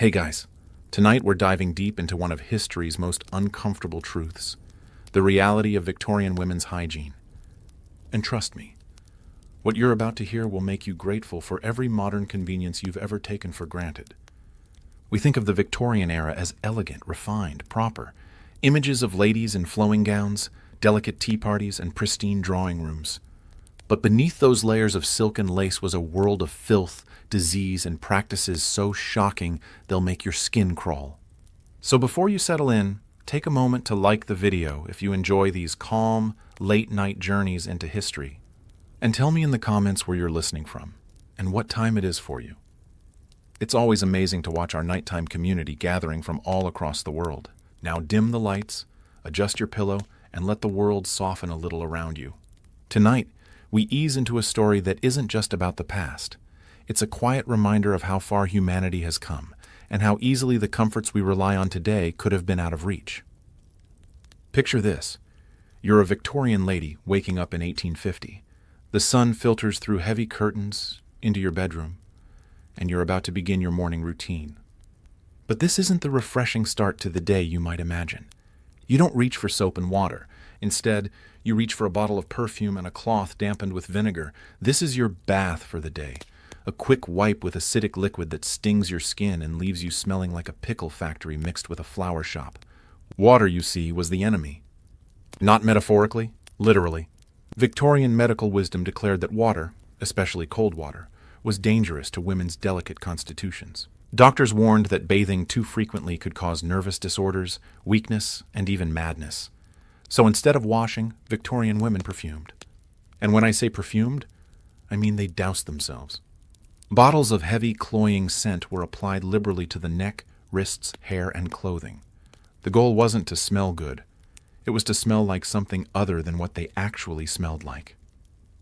Hey guys, tonight we're diving deep into one of history's most uncomfortable truths, the reality of Victorian women's hygiene. And trust me, what you're about to hear will make you grateful for every modern convenience you've ever taken for granted. We think of the Victorian era as elegant, refined, proper. Images of ladies in flowing gowns, delicate tea parties, and pristine drawing rooms. But beneath those layers of silk and lace was a world of filth, disease, and practices so shocking they'll make your skin crawl. So before you settle in, take a moment to like the video if you enjoy these calm, late-night journeys into history. And tell me in the comments where you're listening from, and what time it is for you. It's always amazing to watch our nighttime community gathering from all across the world. Now dim the lights, adjust your pillow, and let the world soften a little around you. Tonight, we ease into a story that isn't just about the past. It's a quiet reminder of how far humanity has come, and how easily the comforts we rely on today could have been out of reach. Picture this. You're a Victorian lady waking up in 1850. The sun filters through heavy curtains into your bedroom, and you're about to begin your morning routine. But this isn't the refreshing start to the day you might imagine. You don't reach for soap and water. Instead, you reach for a bottle of perfume and a cloth dampened with vinegar. This is your bath for the day. A quick wipe with acidic liquid that stings your skin and leaves you smelling like a pickle factory mixed with a flower shop. Water, you see, was the enemy. Not metaphorically, literally. Victorian medical wisdom declared that water, especially cold water, was dangerous to women's delicate constitutions. Doctors warned that bathing too frequently could cause nervous disorders, weakness, and even madness. So instead of washing, Victorian women perfumed. And when I say perfumed, I mean they doused themselves. Bottles of heavy, cloying scent were applied liberally to the neck, wrists, hair, and clothing. The goal wasn't to smell good. It was to smell like something other than what they actually smelled like,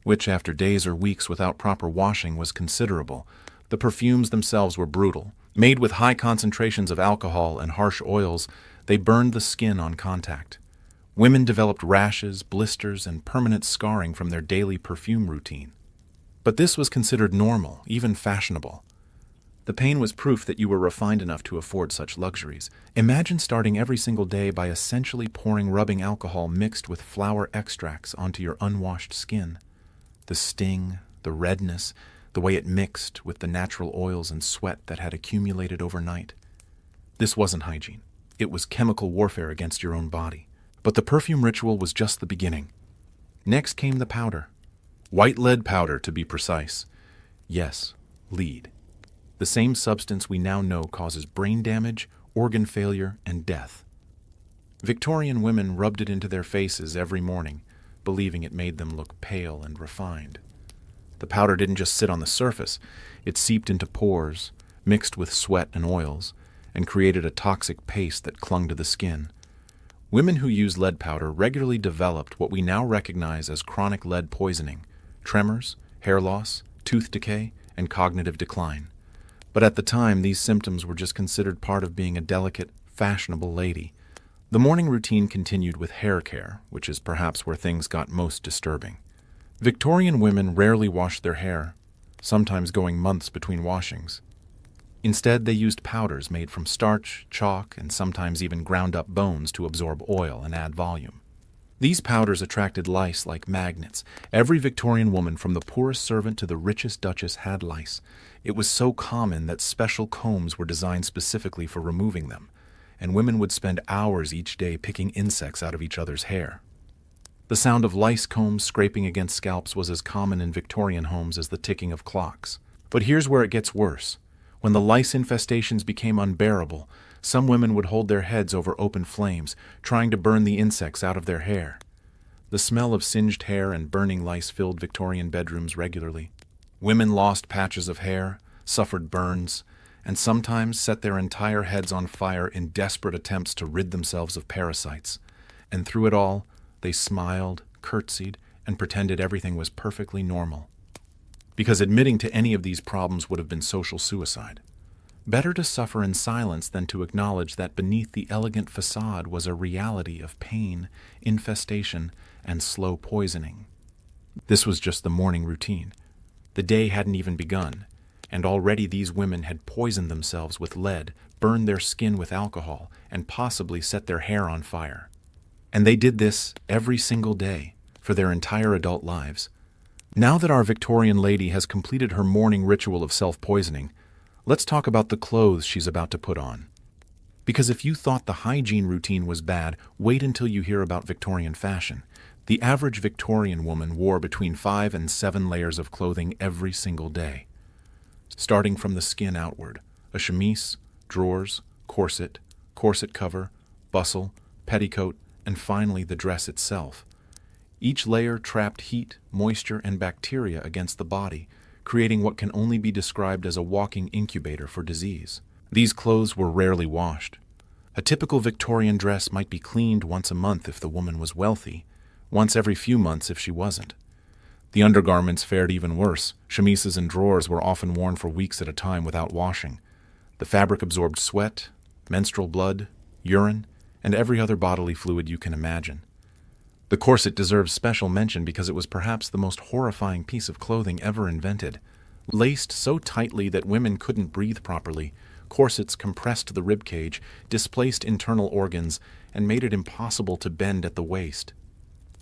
which after days or weeks without proper washing was considerable. The perfumes themselves were brutal. Made with high concentrations of alcohol and harsh oils, they burned the skin on contact. Women developed rashes, blisters, and permanent scarring from their daily perfume routine. But this was considered normal, even fashionable. The pain was proof that you were refined enough to afford such luxuries. Imagine starting every single day by essentially pouring rubbing alcohol mixed with flower extracts onto your unwashed skin. The sting, the redness, the way it mixed with the natural oils and sweat that had accumulated overnight. This wasn't hygiene. It was chemical warfare against your own body. But the perfume ritual was just the beginning. Next came the powder. White lead powder, to be precise. Yes, lead. The same substance we now know causes brain damage, organ failure, and death. Victorian women rubbed it into their faces every morning, believing it made them look pale and refined. The powder didn't just sit on the surface. It seeped into pores, mixed with sweat and oils, and created a toxic paste that clung to the skin. Women who used lead powder regularly developed what we now recognize as chronic lead poisoning, tremors, hair loss, tooth decay, and cognitive decline. But at the time, these symptoms were just considered part of being a delicate, fashionable lady. The morning routine continued with hair care, which is perhaps where things got most disturbing. Victorian women rarely washed their hair, sometimes going months between washings. Instead, they used powders made from starch, chalk, and sometimes even ground-up bones to absorb oil and add volume. These powders attracted lice like magnets. Every Victorian woman, from the poorest servant to the richest duchess, had lice. It was so common that special combs were designed specifically for removing them, and women would spend hours each day picking insects out of each other's hair. The sound of lice combs scraping against scalps was as common in Victorian homes as the ticking of clocks. But here's where it gets worse. When the lice infestations became unbearable, some women would hold their heads over open flames, trying to burn the insects out of their hair. The smell of singed hair and burning lice filled Victorian bedrooms regularly. Women lost patches of hair, suffered burns, and sometimes set their entire heads on fire in desperate attempts to rid themselves of parasites. And through it all, they smiled, curtsied, and pretended everything was perfectly normal. Because admitting to any of these problems would have been social suicide. Better to suffer in silence than to acknowledge that beneath the elegant facade was a reality of pain, infestation, and slow poisoning. This was just the morning routine. The day hadn't even begun, and already these women had poisoned themselves with lead, burned their skin with alcohol, and possibly set their hair on fire. And they did this every single day, for their entire adult lives. Now that our Victorian lady has completed her morning ritual of self-poisoning, let's talk about the clothes she's about to put on. Because if you thought the hygiene routine was bad, wait until you hear about Victorian fashion. The average Victorian woman wore between 5 and 7 layers of clothing every single day. Starting from the skin outward, a chemise, drawers, corset, corset cover, bustle, petticoat, and finally the dress itself. Each layer trapped heat, moisture, and bacteria against the body, creating what can only be described as a walking incubator for disease. These clothes were rarely washed. A typical Victorian dress might be cleaned once a month if the woman was wealthy, once every few months if she wasn't. The undergarments fared even worse. Chemises and drawers were often worn for weeks at a time without washing. The fabric absorbed sweat, menstrual blood, urine, and every other bodily fluid you can imagine. The corset deserves special mention because it was perhaps the most horrifying piece of clothing ever invented. Laced so tightly that women couldn't breathe properly, corsets compressed the ribcage, displaced internal organs, and made it impossible to bend at the waist.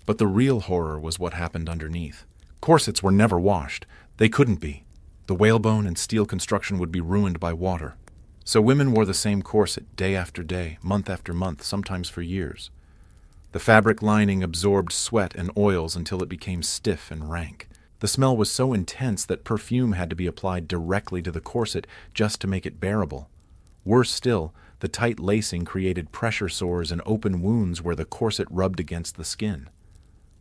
But the real horror was what happened underneath. Corsets were never washed. They couldn't be. The whalebone and steel construction would be ruined by water. So women wore the same corset day after day, month after month, sometimes for years. The fabric lining absorbed sweat and oils until it became stiff and rank. The smell was so intense that perfume had to be applied directly to the corset just to make it bearable. Worse still, the tight lacing created pressure sores and open wounds where the corset rubbed against the skin.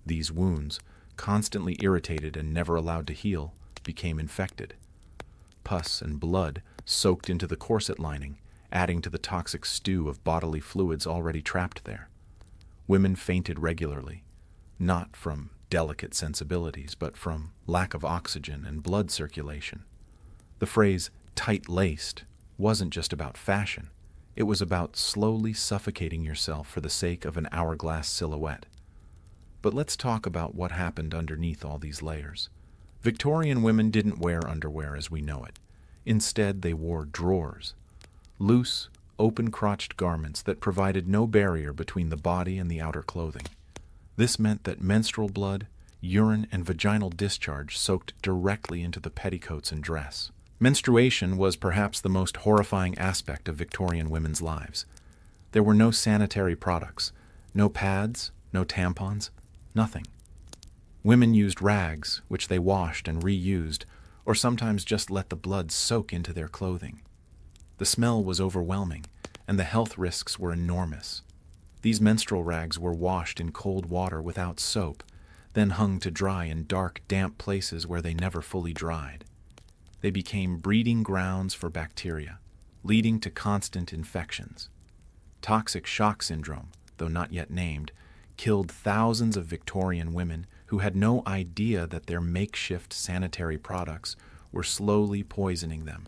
These wounds, constantly irritated and never allowed to heal, became infected. Pus and blood soaked into the corset lining, adding to the toxic stew of bodily fluids already trapped there. Women fainted regularly, not from delicate sensibilities, but from lack of oxygen and blood circulation. The phrase tight-laced wasn't just about fashion. It was about slowly suffocating yourself for the sake of an hourglass silhouette. But let's talk about what happened underneath all these layers. Victorian women didn't wear underwear as we know it. Instead, they wore drawers. Loose, open-crotched garments that provided no barrier between the body and the outer clothing. This meant that menstrual blood, urine, and vaginal discharge soaked directly into the petticoats and dress. Menstruation was perhaps the most horrifying aspect of Victorian women's lives. There were no sanitary products, no pads, no tampons, nothing. Women used rags, which they washed and reused, or sometimes just let the blood soak into their clothing. The smell was overwhelming, and the health risks were enormous. These menstrual rags were washed in cold water without soap, then hung to dry in dark, damp places where they never fully dried. They became breeding grounds for bacteria, leading to constant infections. Toxic shock syndrome, though not yet named, killed thousands of Victorian women who had no idea that their makeshift sanitary products were slowly poisoning them.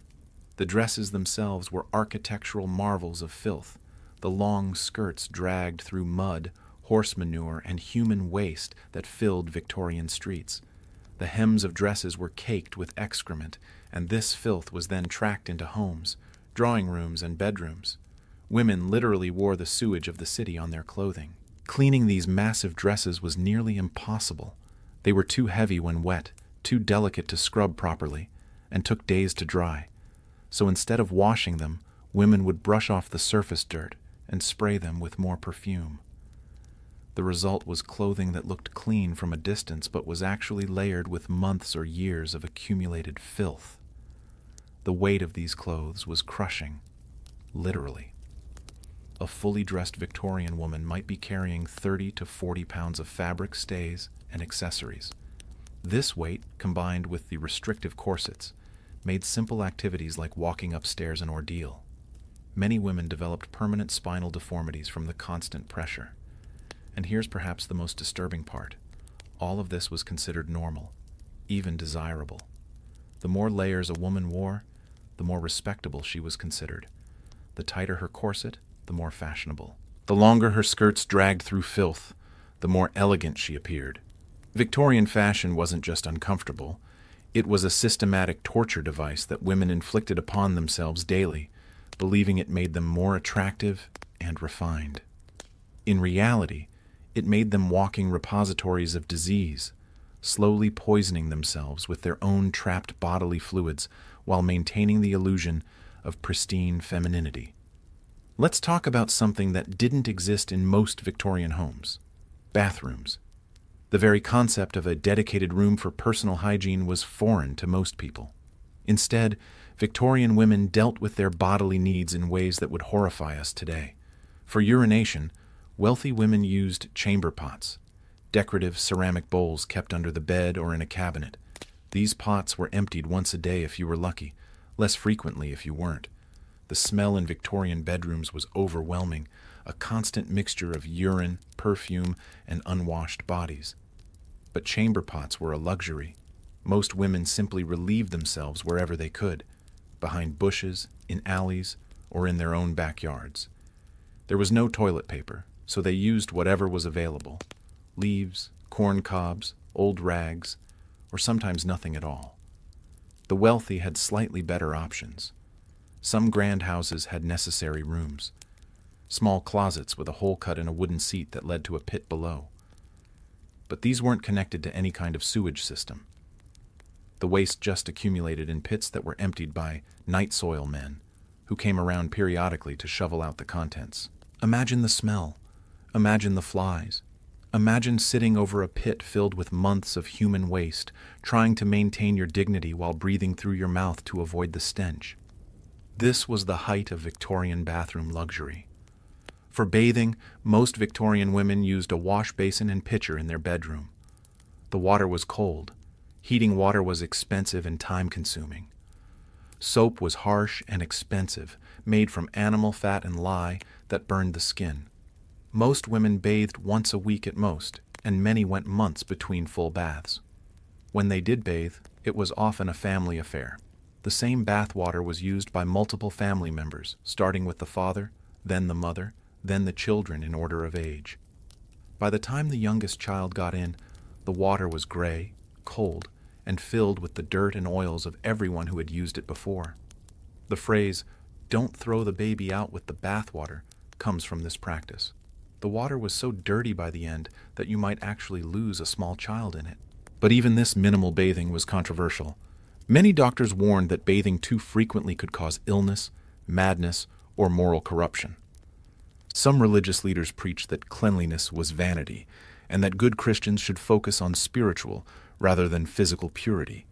The dresses themselves were architectural marvels of filth. The long skirts dragged through mud, horse manure, and human waste that filled Victorian streets. The hems of dresses were caked with excrement, and this filth was then tracked into homes, drawing rooms, and bedrooms. Women literally wore the sewage of the city on their clothing. Cleaning these massive dresses was nearly impossible. They were too heavy when wet, too delicate to scrub properly, and took days to dry. So instead of washing them, women would brush off the surface dirt and spray them with more perfume. The result was clothing that looked clean from a distance but was actually layered with months or years of accumulated filth. The weight of these clothes was crushing, literally. A fully dressed Victorian woman might be carrying 30 to 40 pounds of fabric, stays, and accessories. This weight, combined with the restrictive corsets, made simple activities like walking upstairs an ordeal. Many women developed permanent spinal deformities from the constant pressure. And here's perhaps the most disturbing part. All of this was considered normal, even desirable. The more layers a woman wore, the more respectable she was considered. The tighter her corset, the more fashionable. The longer her skirts dragged through filth, the more elegant she appeared. Victorian fashion wasn't just uncomfortable, It was a systematic torture device that women inflicted upon themselves daily, believing it made them more attractive and refined. In reality, it made them walking repositories of disease, slowly poisoning themselves with their own trapped bodily fluids while maintaining the illusion of pristine femininity. Let's talk about something that didn't exist in most Victorian homes: bathrooms. The very concept of a dedicated room for personal hygiene was foreign to most people. Instead, Victorian women dealt with their bodily needs in ways that would horrify us today. For urination, wealthy women used chamber pots, decorative ceramic bowls kept under the bed or in a cabinet. These pots were emptied once a day if you were lucky, less frequently if you weren't. The smell in Victorian bedrooms was overwhelming, a constant mixture of urine, perfume, and unwashed bodies. But chamber pots were a luxury. Most women simply relieved themselves wherever they could, behind bushes, in alleys, or in their own backyards. There was no toilet paper, so they used whatever was available: leaves, corn cobs, old rags, or sometimes nothing at all. The wealthy had slightly better options. Some grand houses had necessary rooms, small closets with a hole cut in a wooden seat that led to a pit below. But these weren't connected to any kind of sewage system. The waste just accumulated in pits that were emptied by night soil men, who came around periodically to shovel out the contents. Imagine the smell. Imagine the flies. Imagine sitting over a pit filled with months of human waste, trying to maintain your dignity while breathing through your mouth to avoid the stench. This was the height of Victorian bathroom luxury. For bathing, most Victorian women used a wash basin and pitcher in their bedroom. The water was cold. Heating water was expensive and time-consuming. Soap was harsh and expensive, made from animal fat and lye that burned the skin. Most women bathed once a week at most, and many went months between full baths. When they did bathe, it was often a family affair. The same bath water was used by multiple family members, starting with the father, then the mother, then the children in order of age. By the time the youngest child got in, the water was gray, cold, and filled with the dirt and oils of everyone who had used it before. The phrase, "Don't throw the baby out with the bathwater," comes from this practice. The water was so dirty by the end that you might actually lose a small child in it. But even this minimal bathing was controversial. Many doctors warned that bathing too frequently could cause illness, madness, or moral corruption. Some religious leaders preached that cleanliness was vanity, and that good Christians should focus on spiritual rather than physical purity.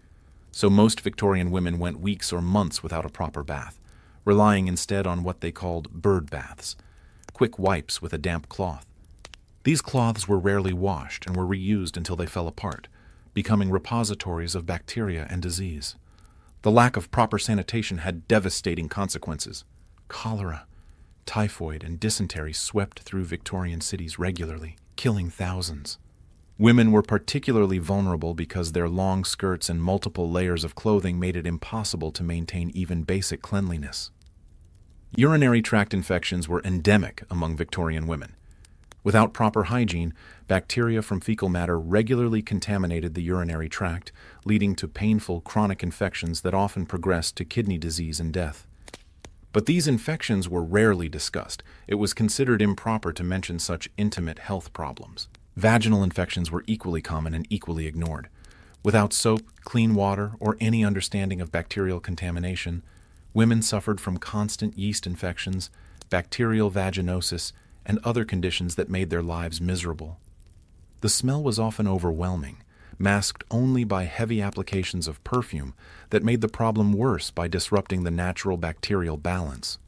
So most Victorian women went weeks or months without a proper bath, relying instead on what they called bird baths, quick wipes with a damp cloth. These cloths were rarely washed and were reused until they fell apart, becoming repositories of bacteria and disease. The lack of proper sanitation had devastating consequences. Cholera, typhoid, and dysentery swept through Victorian cities regularly, killing thousands. Women were particularly vulnerable because their long skirts and multiple layers of clothing made it impossible to maintain even basic cleanliness. Urinary tract infections were endemic among Victorian women. Without proper hygiene, bacteria from fecal matter regularly contaminated the urinary tract, leading to painful chronic infections that often progressed to kidney disease and death. But these infections were rarely discussed. It was considered improper to mention such intimate health problems. Vaginal infections were equally common and equally ignored. Without soap, clean water, or any understanding of bacterial contamination, women suffered from constant yeast infections, bacterial vaginosis, and other conditions that made their lives miserable. The smell was often overwhelming, masked only by heavy applications of perfume that made the problem worse by disrupting the natural bacterial balance.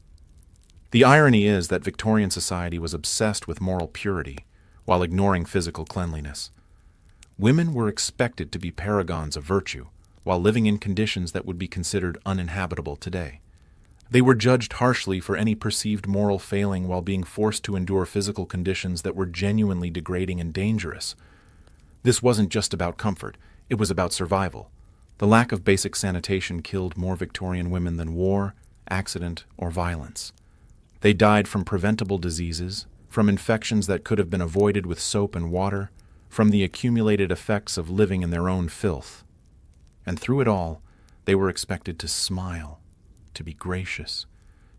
The irony is that Victorian society was obsessed with moral purity while ignoring physical cleanliness. Women were expected to be paragons of virtue while living in conditions that would be considered uninhabitable today. They were judged harshly for any perceived moral failing while being forced to endure physical conditions that were genuinely degrading and dangerous. This wasn't just about comfort, it was about survival. The lack of basic sanitation killed more Victorian women than war, accident, or violence. They died from preventable diseases, from infections that could have been avoided with soap and water, from the accumulated effects of living in their own filth. And through it all, they were expected to smile, to be gracious,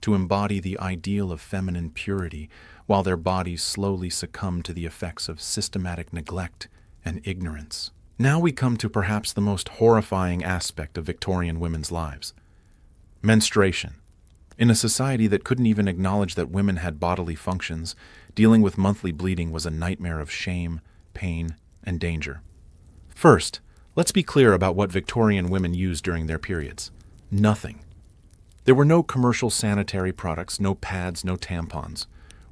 to embody the ideal of feminine purity, while their bodies slowly succumbed to the effects of systematic neglect and ignorance. Now we come to perhaps the most horrifying aspect of Victorian women's lives: menstruation. In a society that couldn't even acknowledge that women had bodily functions, dealing with monthly bleeding was a nightmare of shame, pain, and danger. First, let's be clear about what Victorian women used during their periods. Nothing. There were no commercial sanitary products, no pads, no tampons.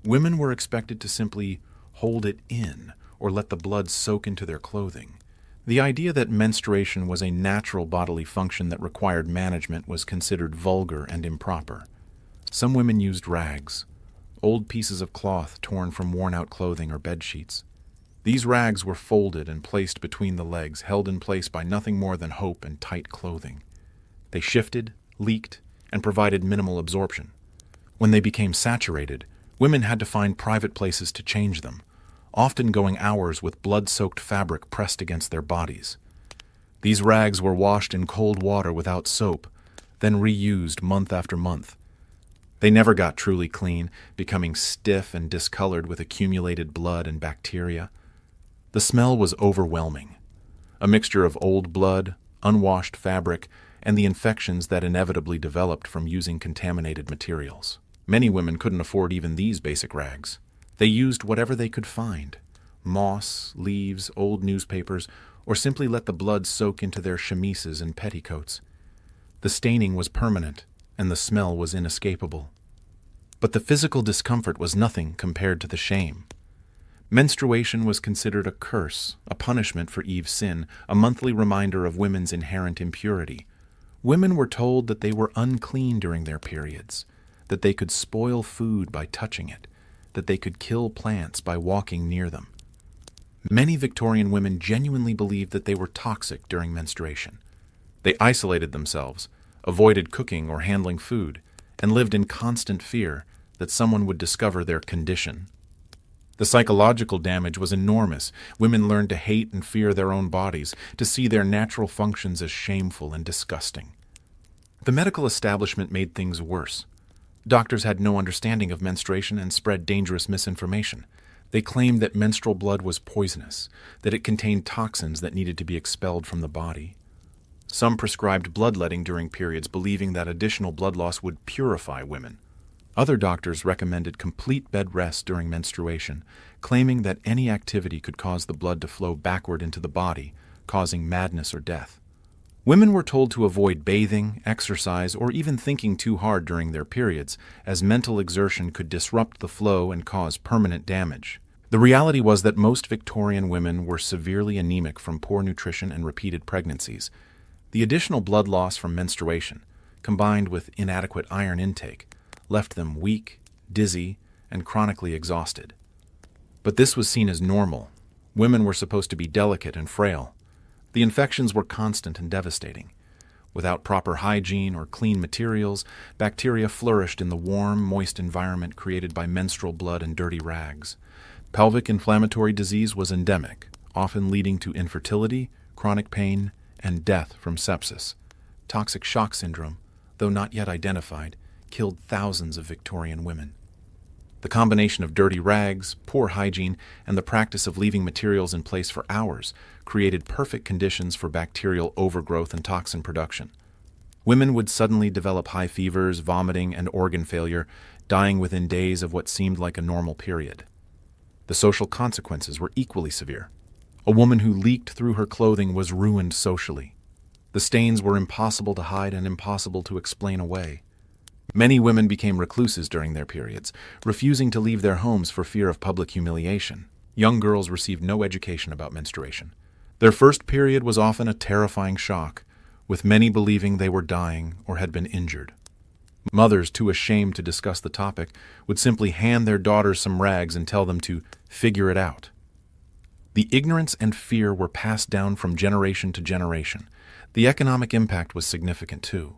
Women were expected to simply hold it in or let the blood soak into their clothing. The idea that menstruation was a natural bodily function that required management was considered vulgar and improper. Some women used rags, old pieces of cloth torn from worn-out clothing or bed sheets. These rags were folded and placed between the legs, held in place by nothing more than hope and tight clothing. They shifted, leaked, and provided minimal absorption. When they became saturated, women had to find private places to change them, often going hours with blood-soaked fabric pressed against their bodies. These rags were washed in cold water without soap, then reused month after month. They never got truly clean, becoming stiff and discolored with accumulated blood and bacteria. The smell was overwhelming, a mixture of old blood, unwashed fabric, and the infections that inevitably developed from using contaminated materials. Many women couldn't afford even these basic rags. They used whatever they could find: moss, leaves, old newspapers, or simply let the blood soak into their chemises and petticoats. The staining was permanent, and the smell was inescapable. But the physical discomfort was nothing compared to the shame. Menstruation was considered a curse, a punishment for Eve's sin, a monthly reminder of women's inherent impurity. Women were told that they were unclean during their periods, that they could spoil food by touching it, that they could kill plants by walking near them. Many Victorian women genuinely believed that they were toxic during menstruation. They isolated themselves, avoided cooking or handling food, and lived in constant fear that someone would discover their condition. The psychological damage was enormous. Women learned to hate and fear their own bodies, to see their natural functions as shameful and disgusting. The medical establishment made things worse. Doctors had no understanding of menstruation and spread dangerous misinformation. They claimed that menstrual blood was poisonous, that it contained toxins that needed to be expelled from the body. Some prescribed bloodletting during periods, believing that additional blood loss would purify women. Other doctors recommended complete bed rest during menstruation, claiming that any activity could cause the blood to flow backward into the body, causing madness or death. Women were told to avoid bathing, exercise, or even thinking too hard during their periods, as mental exertion could disrupt the flow and cause permanent damage. The reality was that most Victorian women were severely anemic from poor nutrition and repeated pregnancies. The additional blood loss from menstruation, combined with inadequate iron intake, left them weak, dizzy, and chronically exhausted. But this was seen as normal. Women were supposed to be delicate and frail. The infections were constant and devastating. Without proper hygiene or clean materials, bacteria flourished in the warm, moist environment created by menstrual blood and dirty rags. Pelvic inflammatory disease was endemic, often leading to infertility, chronic pain, and death from sepsis. Toxic shock syndrome, though not yet identified, killed thousands of Victorian women. The combination of dirty rags, poor hygiene, and the practice of leaving materials in place for hours created perfect conditions for bacterial overgrowth and toxin production. Women would suddenly develop high fevers, vomiting, and organ failure, dying within days of what seemed like a normal period. The social consequences were equally severe. A woman who leaked through her clothing was ruined socially. The stains were impossible to hide and impossible to explain away. Many women became recluses during their periods, refusing to leave their homes for fear of public humiliation. Young girls received no education about menstruation. Their first period was often a terrifying shock, with many believing they were dying or had been injured. Mothers, too ashamed to discuss the topic, would simply hand their daughters some rags and tell them to figure it out. The ignorance and fear were passed down from generation to generation. The economic impact was significant, too.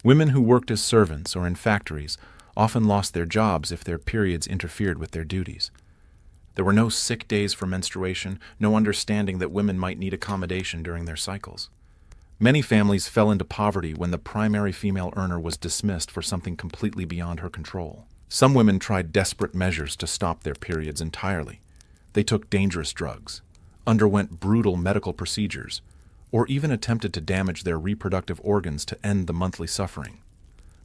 Women who worked as servants or in factories often lost their jobs if their periods interfered with their duties. There were no sick days for menstruation, no understanding that women might need accommodation during their cycles. Many families fell into poverty when the primary female earner was dismissed for something completely beyond her control. Some women tried desperate measures to stop their periods entirely. They took dangerous drugs, underwent brutal medical procedures, or even attempted to damage their reproductive organs to end the monthly suffering.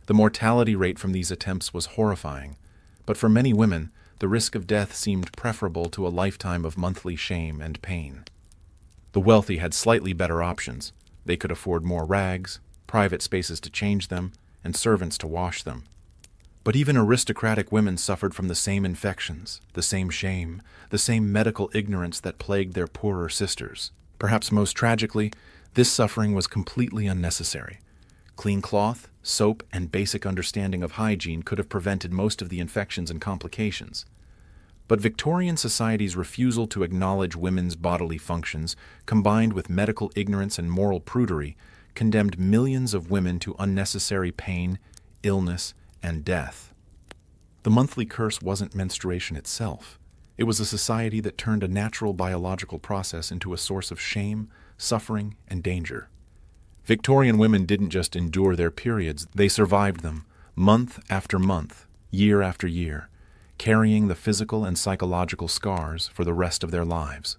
The mortality rate from these attempts was horrifying, but for many women, the risk of death seemed preferable to a lifetime of monthly shame and pain. The wealthy had slightly better options. They could afford more rags, private spaces to change them, and servants to wash them. But even aristocratic women suffered from the same infections, the same shame, the same medical ignorance that plagued their poorer sisters. Perhaps most tragically, this suffering was completely unnecessary. Clean cloth, soap, and basic understanding of hygiene could have prevented most of the infections and complications. But Victorian society's refusal to acknowledge women's bodily functions, combined with medical ignorance and moral prudery, condemned millions of women to unnecessary pain, illness, and death. The monthly curse wasn't menstruation itself. It was a society that turned a natural biological process into a source of shame, suffering, and danger. Victorian women didn't just endure their periods, they survived them, month after month, year after year, carrying the physical and psychological scars for the rest of their lives.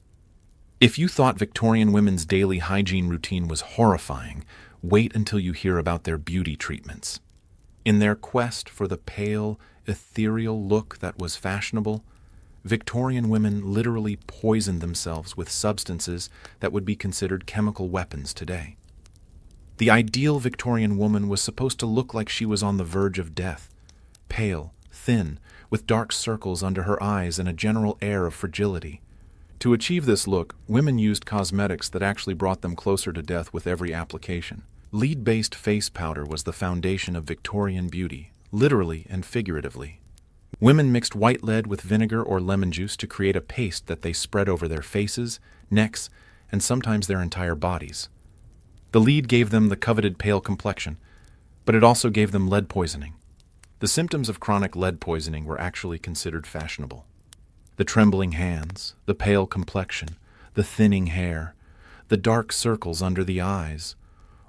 If you thought Victorian women's daily hygiene routine was horrifying, wait until you hear about their beauty treatments. In their quest for the pale, ethereal look that was fashionable, Victorian women literally poisoned themselves with substances that would be considered chemical weapons today. The ideal Victorian woman was supposed to look like she was on the verge of death, pale, thin, with dark circles under her eyes and a general air of fragility. To achieve this look, women used cosmetics that actually brought them closer to death with every application. Lead-based face powder was the foundation of Victorian beauty, literally and figuratively. Women mixed white lead with vinegar or lemon juice to create a paste that they spread over their faces, necks, and sometimes their entire bodies. The lead gave them the coveted pale complexion, but it also gave them lead poisoning. The symptoms of chronic lead poisoning were actually considered fashionable. The trembling hands, the pale complexion, the thinning hair, the dark circles under the eyes,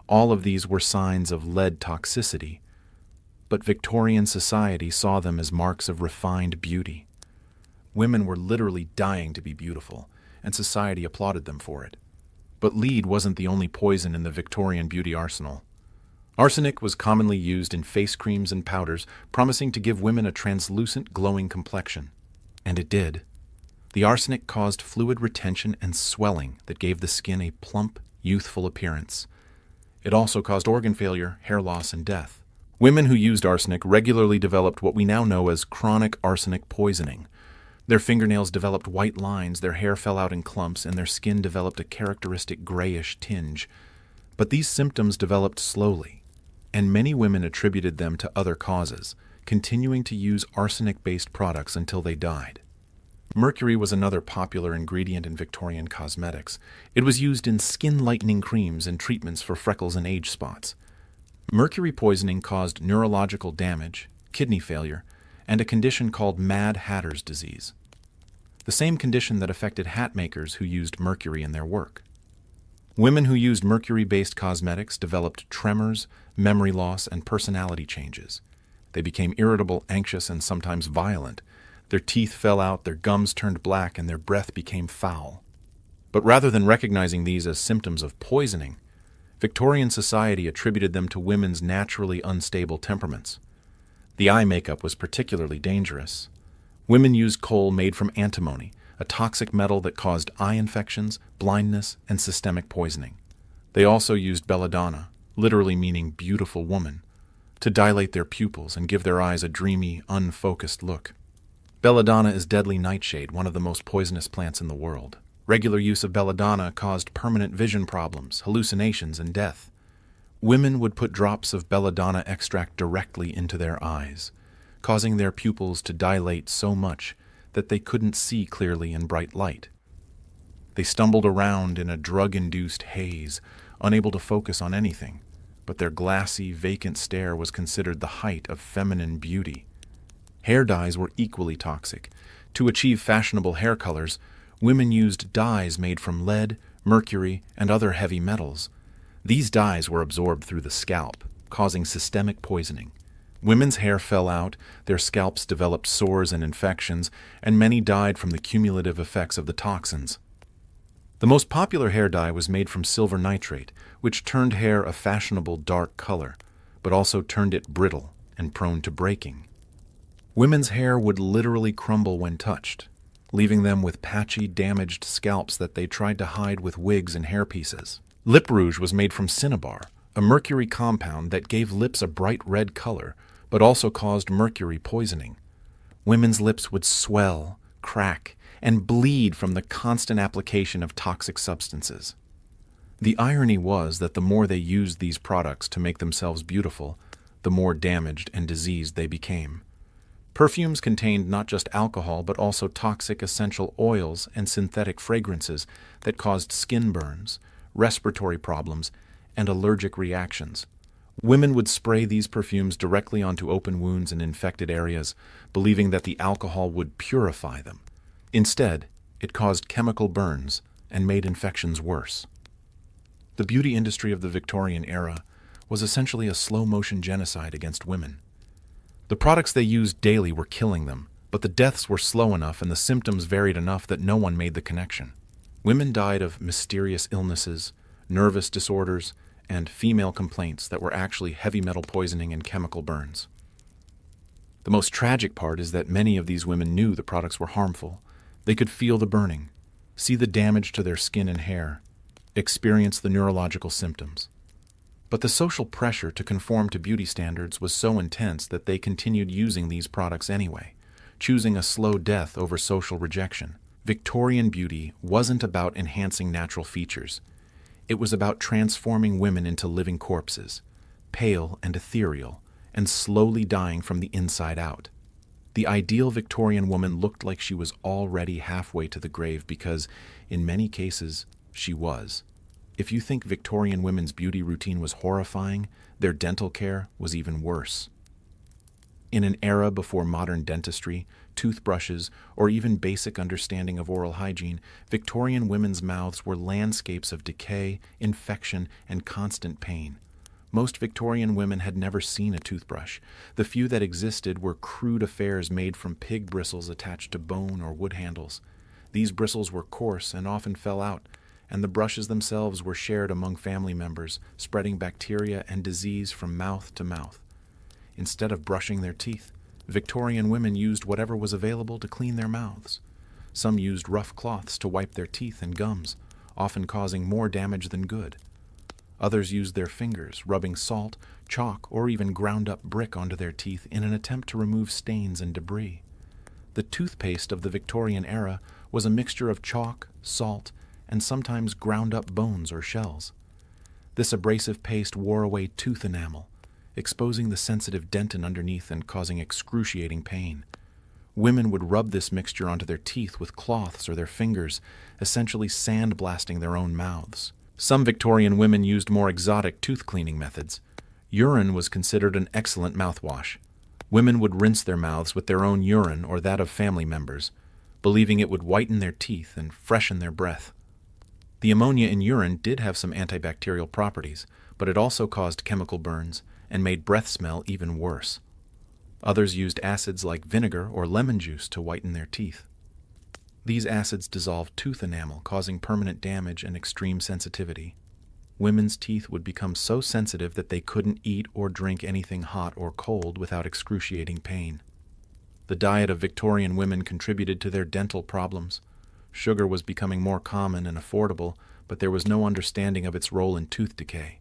all of these were signs of lead toxicity, but Victorian society saw them as marks of refined beauty. Women were literally dying to be beautiful, and society applauded them for it. But lead wasn't the only poison in the Victorian beauty arsenal. Arsenic was commonly used in face creams and powders, promising to give women a translucent, glowing complexion. And it did. The arsenic caused fluid retention and swelling that gave the skin a plump, youthful appearance. It also caused organ failure, hair loss, and death. Women who used arsenic regularly developed what we now know as chronic arsenic poisoning. Their fingernails developed white lines, their hair fell out in clumps, and their skin developed a characteristic grayish tinge. But these symptoms developed slowly, and many women attributed them to other causes, continuing to use arsenic-based products until they died. Mercury was another popular ingredient in Victorian cosmetics. It was used in skin-lightening creams and treatments for freckles and age spots. Mercury poisoning caused neurological damage, kidney failure, and a condition called Mad Hatter's disease, the same condition that affected hat makers who used mercury in their work. Women who used mercury-based cosmetics developed tremors, memory loss, and personality changes. They became irritable, anxious, and sometimes violent. Their teeth fell out, their gums turned black, and their breath became foul. But rather than recognizing these as symptoms of poisoning, Victorian society attributed them to women's naturally unstable temperaments. The eye makeup was particularly dangerous. Women used coal made from antimony, a toxic metal that caused eye infections, blindness, and systemic poisoning. They also used belladonna, literally meaning beautiful woman, to dilate their pupils and give their eyes a dreamy, unfocused look. Belladonna is deadly nightshade, one of the most poisonous plants in the world. Regular use of belladonna caused permanent vision problems, hallucinations, and death. Women would put drops of belladonna extract directly into their eyes, causing their pupils to dilate so much that they couldn't see clearly in bright light. They stumbled around in a drug-induced haze, unable to focus on anything, but their glassy, vacant stare was considered the height of feminine beauty. Hair dyes were equally toxic. To achieve fashionable hair colors, women used dyes made from lead, mercury, and other heavy metals. These dyes were absorbed through the scalp, causing systemic poisoning. Women's hair fell out, their scalps developed sores and infections, and many died from the cumulative effects of the toxins. The most popular hair dye was made from silver nitrate, which turned hair a fashionable dark color, but also turned it brittle and prone to breaking. Women's hair would literally crumble when touched, leaving them with patchy, damaged scalps that they tried to hide with wigs and hairpieces. Lip rouge was made from cinnabar, a mercury compound that gave lips a bright red color, but also caused mercury poisoning. Women's lips would swell, crack, and bleed from the constant application of toxic substances. The irony was that the more they used these products to make themselves beautiful, the more damaged and diseased they became. Perfumes contained not just alcohol but also toxic essential oils and synthetic fragrances that caused skin burns, respiratory problems, and allergic reactions. Women would spray these perfumes directly onto open wounds and infected areas, believing that the alcohol would purify them. Instead, it caused chemical burns and made infections worse. The beauty industry of the Victorian era was essentially a slow-motion genocide against women. The products they used daily were killing them, but the deaths were slow enough and the symptoms varied enough that no one made the connection. Women died of mysterious illnesses, nervous disorders, and female complaints that were actually heavy metal poisoning and chemical burns. The most tragic part is that many of these women knew the products were harmful. They could feel the burning, see the damage to their skin and hair, experience the neurological symptoms. But the social pressure to conform to beauty standards was so intense that they continued using these products anyway, choosing a slow death over social rejection. Victorian beauty wasn't about enhancing natural features. It was about transforming women into living corpses, pale and ethereal, and slowly dying from the inside out. The ideal Victorian woman looked like she was already halfway to the grave because, in many cases, she was. If you think Victorian women's beauty routine was horrifying, their dental care was even worse. In an era before modern dentistry, toothbrushes, or even basic understanding of oral hygiene, Victorian women's mouths were landscapes of decay, infection, and constant pain. Most Victorian women had never seen a toothbrush. The few that existed were crude affairs made from pig bristles attached to bone or wood handles. These bristles were coarse and often fell out, and the brushes themselves were shared among family members, spreading bacteria and disease from mouth to mouth. Instead of brushing their teeth, Victorian women used whatever was available to clean their mouths. Some used rough cloths to wipe their teeth and gums, often causing more damage than good. Others used their fingers, rubbing salt, chalk, or even ground-up brick onto their teeth in an attempt to remove stains and debris. The toothpaste of the Victorian era was a mixture of chalk, salt, and sometimes ground-up bones or shells. This abrasive paste wore away tooth enamel, exposing the sensitive dentin underneath and causing excruciating pain. Women would rub this mixture onto their teeth with cloths or their fingers, essentially sandblasting their own mouths. Some Victorian women used more exotic tooth cleaning methods. Urine was considered an excellent mouthwash. Women would rinse their mouths with their own urine or that of family members, believing it would whiten their teeth and freshen their breath. The ammonia in urine did have some antibacterial properties, but it also caused chemical burns and made breath smell even worse. Others used acids like vinegar or lemon juice to whiten their teeth. These acids dissolved tooth enamel, causing permanent damage and extreme sensitivity. Women's teeth would become so sensitive that they couldn't eat or drink anything hot or cold without excruciating pain. The diet of Victorian women contributed to their dental problems. Sugar was becoming more common and affordable, but there was no understanding of its role in tooth decay.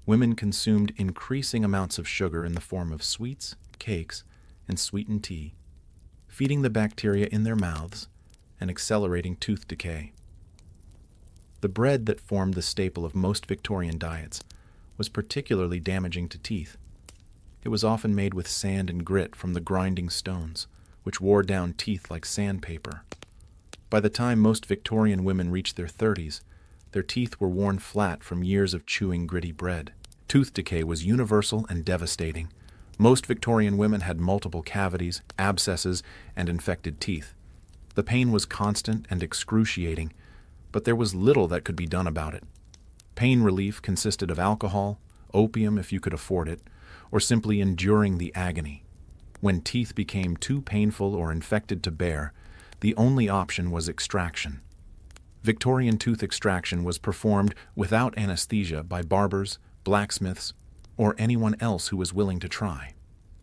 Women consumed increasing amounts of sugar in the form of sweets, cakes, and sweetened tea, feeding the bacteria in their mouths and accelerating tooth decay. The bread that formed the staple of most Victorian diets was particularly damaging to teeth. It was often made with sand and grit from the grinding stones, which wore down teeth like sandpaper. By the time most Victorian women reached their 30s, their teeth were worn flat from years of chewing gritty bread. Tooth decay was universal and devastating. Most Victorian women had multiple cavities, abscesses, and infected teeth. The pain was constant and excruciating, but there was little that could be done about it. Pain relief consisted of alcohol, opium if you could afford it, or simply enduring the agony. When teeth became too painful or infected to bear, the only option was extraction. Victorian tooth extraction was performed without anesthesia by barbers, blacksmiths, or anyone else who was willing to try.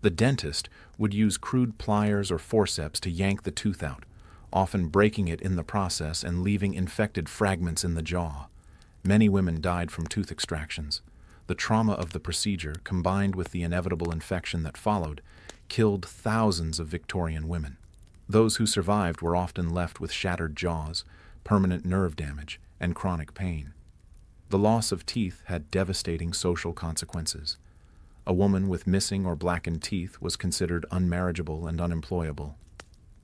The dentist would use crude pliers or forceps to yank the tooth out, often breaking it in the process and leaving infected fragments in the jaw. Many women died from tooth extractions. The trauma of the procedure, combined with the inevitable infection that followed, killed thousands of Victorian women. Those who survived were often left with shattered jaws, permanent nerve damage, and chronic pain. The loss of teeth had devastating social consequences. A woman with missing or blackened teeth was considered unmarriageable and unemployable.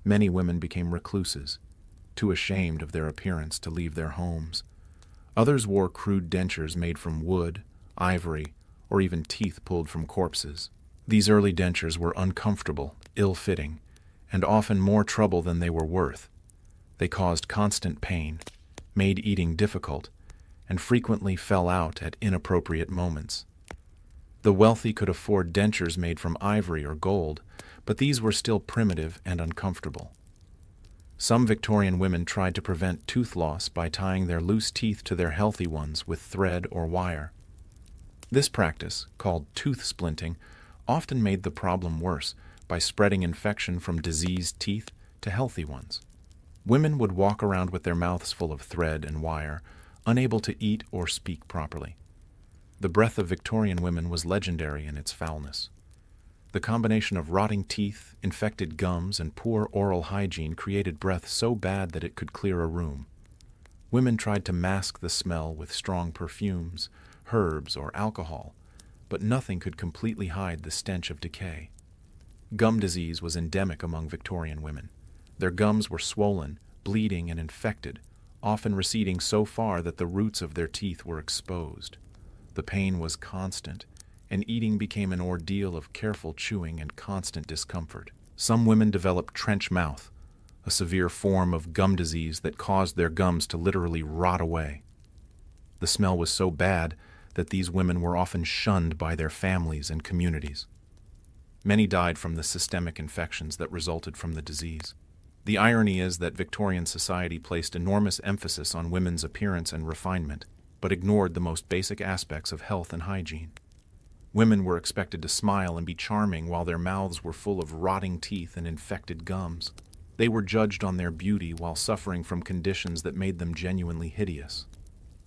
Many women became recluses, too ashamed of their appearance to leave their homes. Others wore crude dentures made from wood, ivory, or even teeth pulled from corpses. These early dentures were uncomfortable, ill-fitting, and often more trouble than they were worth. They caused constant pain, made eating difficult, and frequently fell out at inappropriate moments. The wealthy could afford dentures made from ivory or gold, but these were still primitive and uncomfortable. Some Victorian women tried to prevent tooth loss by tying their loose teeth to their healthy ones with thread or wire. This practice, called tooth splinting, often made the problem worse by spreading infection from diseased teeth to healthy ones. Women would walk around with their mouths full of thread and wire, unable to eat or speak properly. The breath of Victorian women was legendary in its foulness. The combination of rotting teeth, infected gums, and poor oral hygiene created breath so bad that it could clear a room. Women tried to mask the smell with strong perfumes, herbs, or alcohol, but nothing could completely hide the stench of decay. Gum disease was endemic among Victorian women. Their gums were swollen, bleeding, and infected, often receding so far that the roots of their teeth were exposed. The pain was constant, and eating became an ordeal of careful chewing and constant discomfort. Some women developed trench mouth, a severe form of gum disease that caused their gums to literally rot away. The smell was so bad that these women were often shunned by their families and communities. Many died from the systemic infections that resulted from the disease. The irony is that Victorian society placed enormous emphasis on women's appearance and refinement, but ignored the most basic aspects of health and hygiene. Women were expected to smile and be charming while their mouths were full of rotting teeth and infected gums. They were judged on their beauty while suffering from conditions that made them genuinely hideous.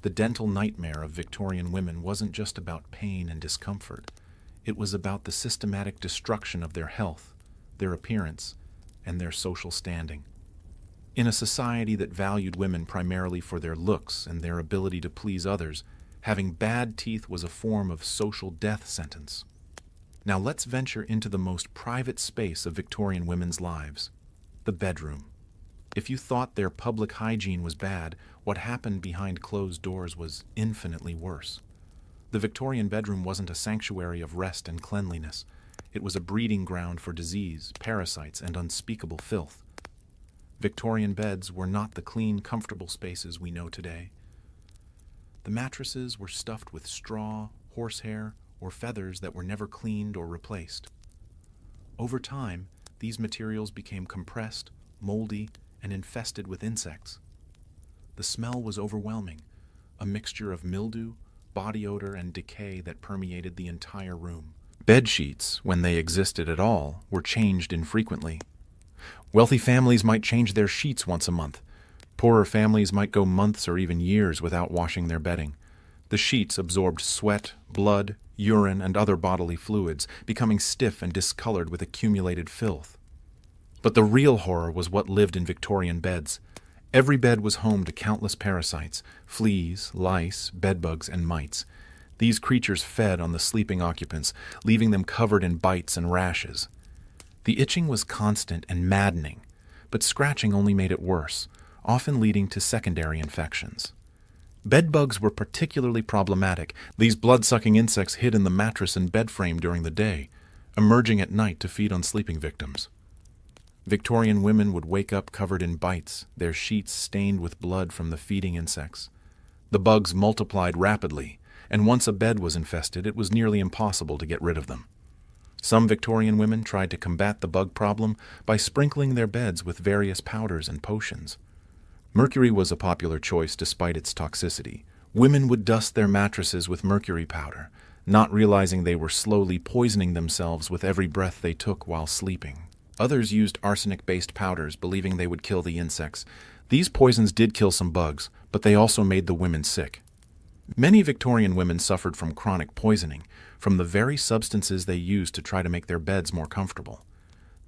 The dental nightmare of Victorian women wasn't just about pain and discomfort. It was about the systematic destruction of their health, their appearance, and their social standing. In a society that valued women primarily for their looks and their ability to please others, having bad teeth was a form of social death sentence. Now let's venture into the most private space of Victorian women's lives, the bedroom. If you thought their public hygiene was bad, what happened behind closed doors was infinitely worse. The Victorian bedroom wasn't a sanctuary of rest and cleanliness. It was a breeding ground for disease, parasites, and unspeakable filth. Victorian beds were not the clean, comfortable spaces we know today. The mattresses were stuffed with straw, horsehair, or feathers that were never cleaned or replaced. Over time, these materials became compressed, moldy, and infested with insects. The smell was overwhelming, a mixture of mildew, body odor, and decay that permeated the entire room. Bed sheets, when they existed at all, were changed infrequently. Wealthy families might change their sheets once a month. Poorer families might go months or even years without washing their bedding. The sheets absorbed sweat, blood, urine, and other bodily fluids, becoming stiff and discolored with accumulated filth. But the real horror was what lived in Victorian beds. Every bed was home to countless parasites, fleas, lice, bedbugs, and mites. These creatures fed on the sleeping occupants, leaving them covered in bites and rashes. The itching was constant and maddening, but scratching only made it worse, often leading to secondary infections. Bedbugs were particularly problematic. These blood-sucking insects hid in the mattress and bed frame during the day, emerging at night to feed on sleeping victims. Victorian women would wake up covered in bites, their sheets stained with blood from the feeding insects. The bugs multiplied rapidly, and once a bed was infested, it was nearly impossible to get rid of them. Some Victorian women tried to combat the bug problem by sprinkling their beds with various powders and potions. Mercury was a popular choice despite its toxicity. Women would dust their mattresses with mercury powder, not realizing they were slowly poisoning themselves with every breath they took while sleeping. Others used arsenic-based powders, believing they would kill the insects. These poisons did kill some bugs, but they also made the women sick. Many Victorian women suffered from chronic poisoning, from the very substances they used to try to make their beds more comfortable.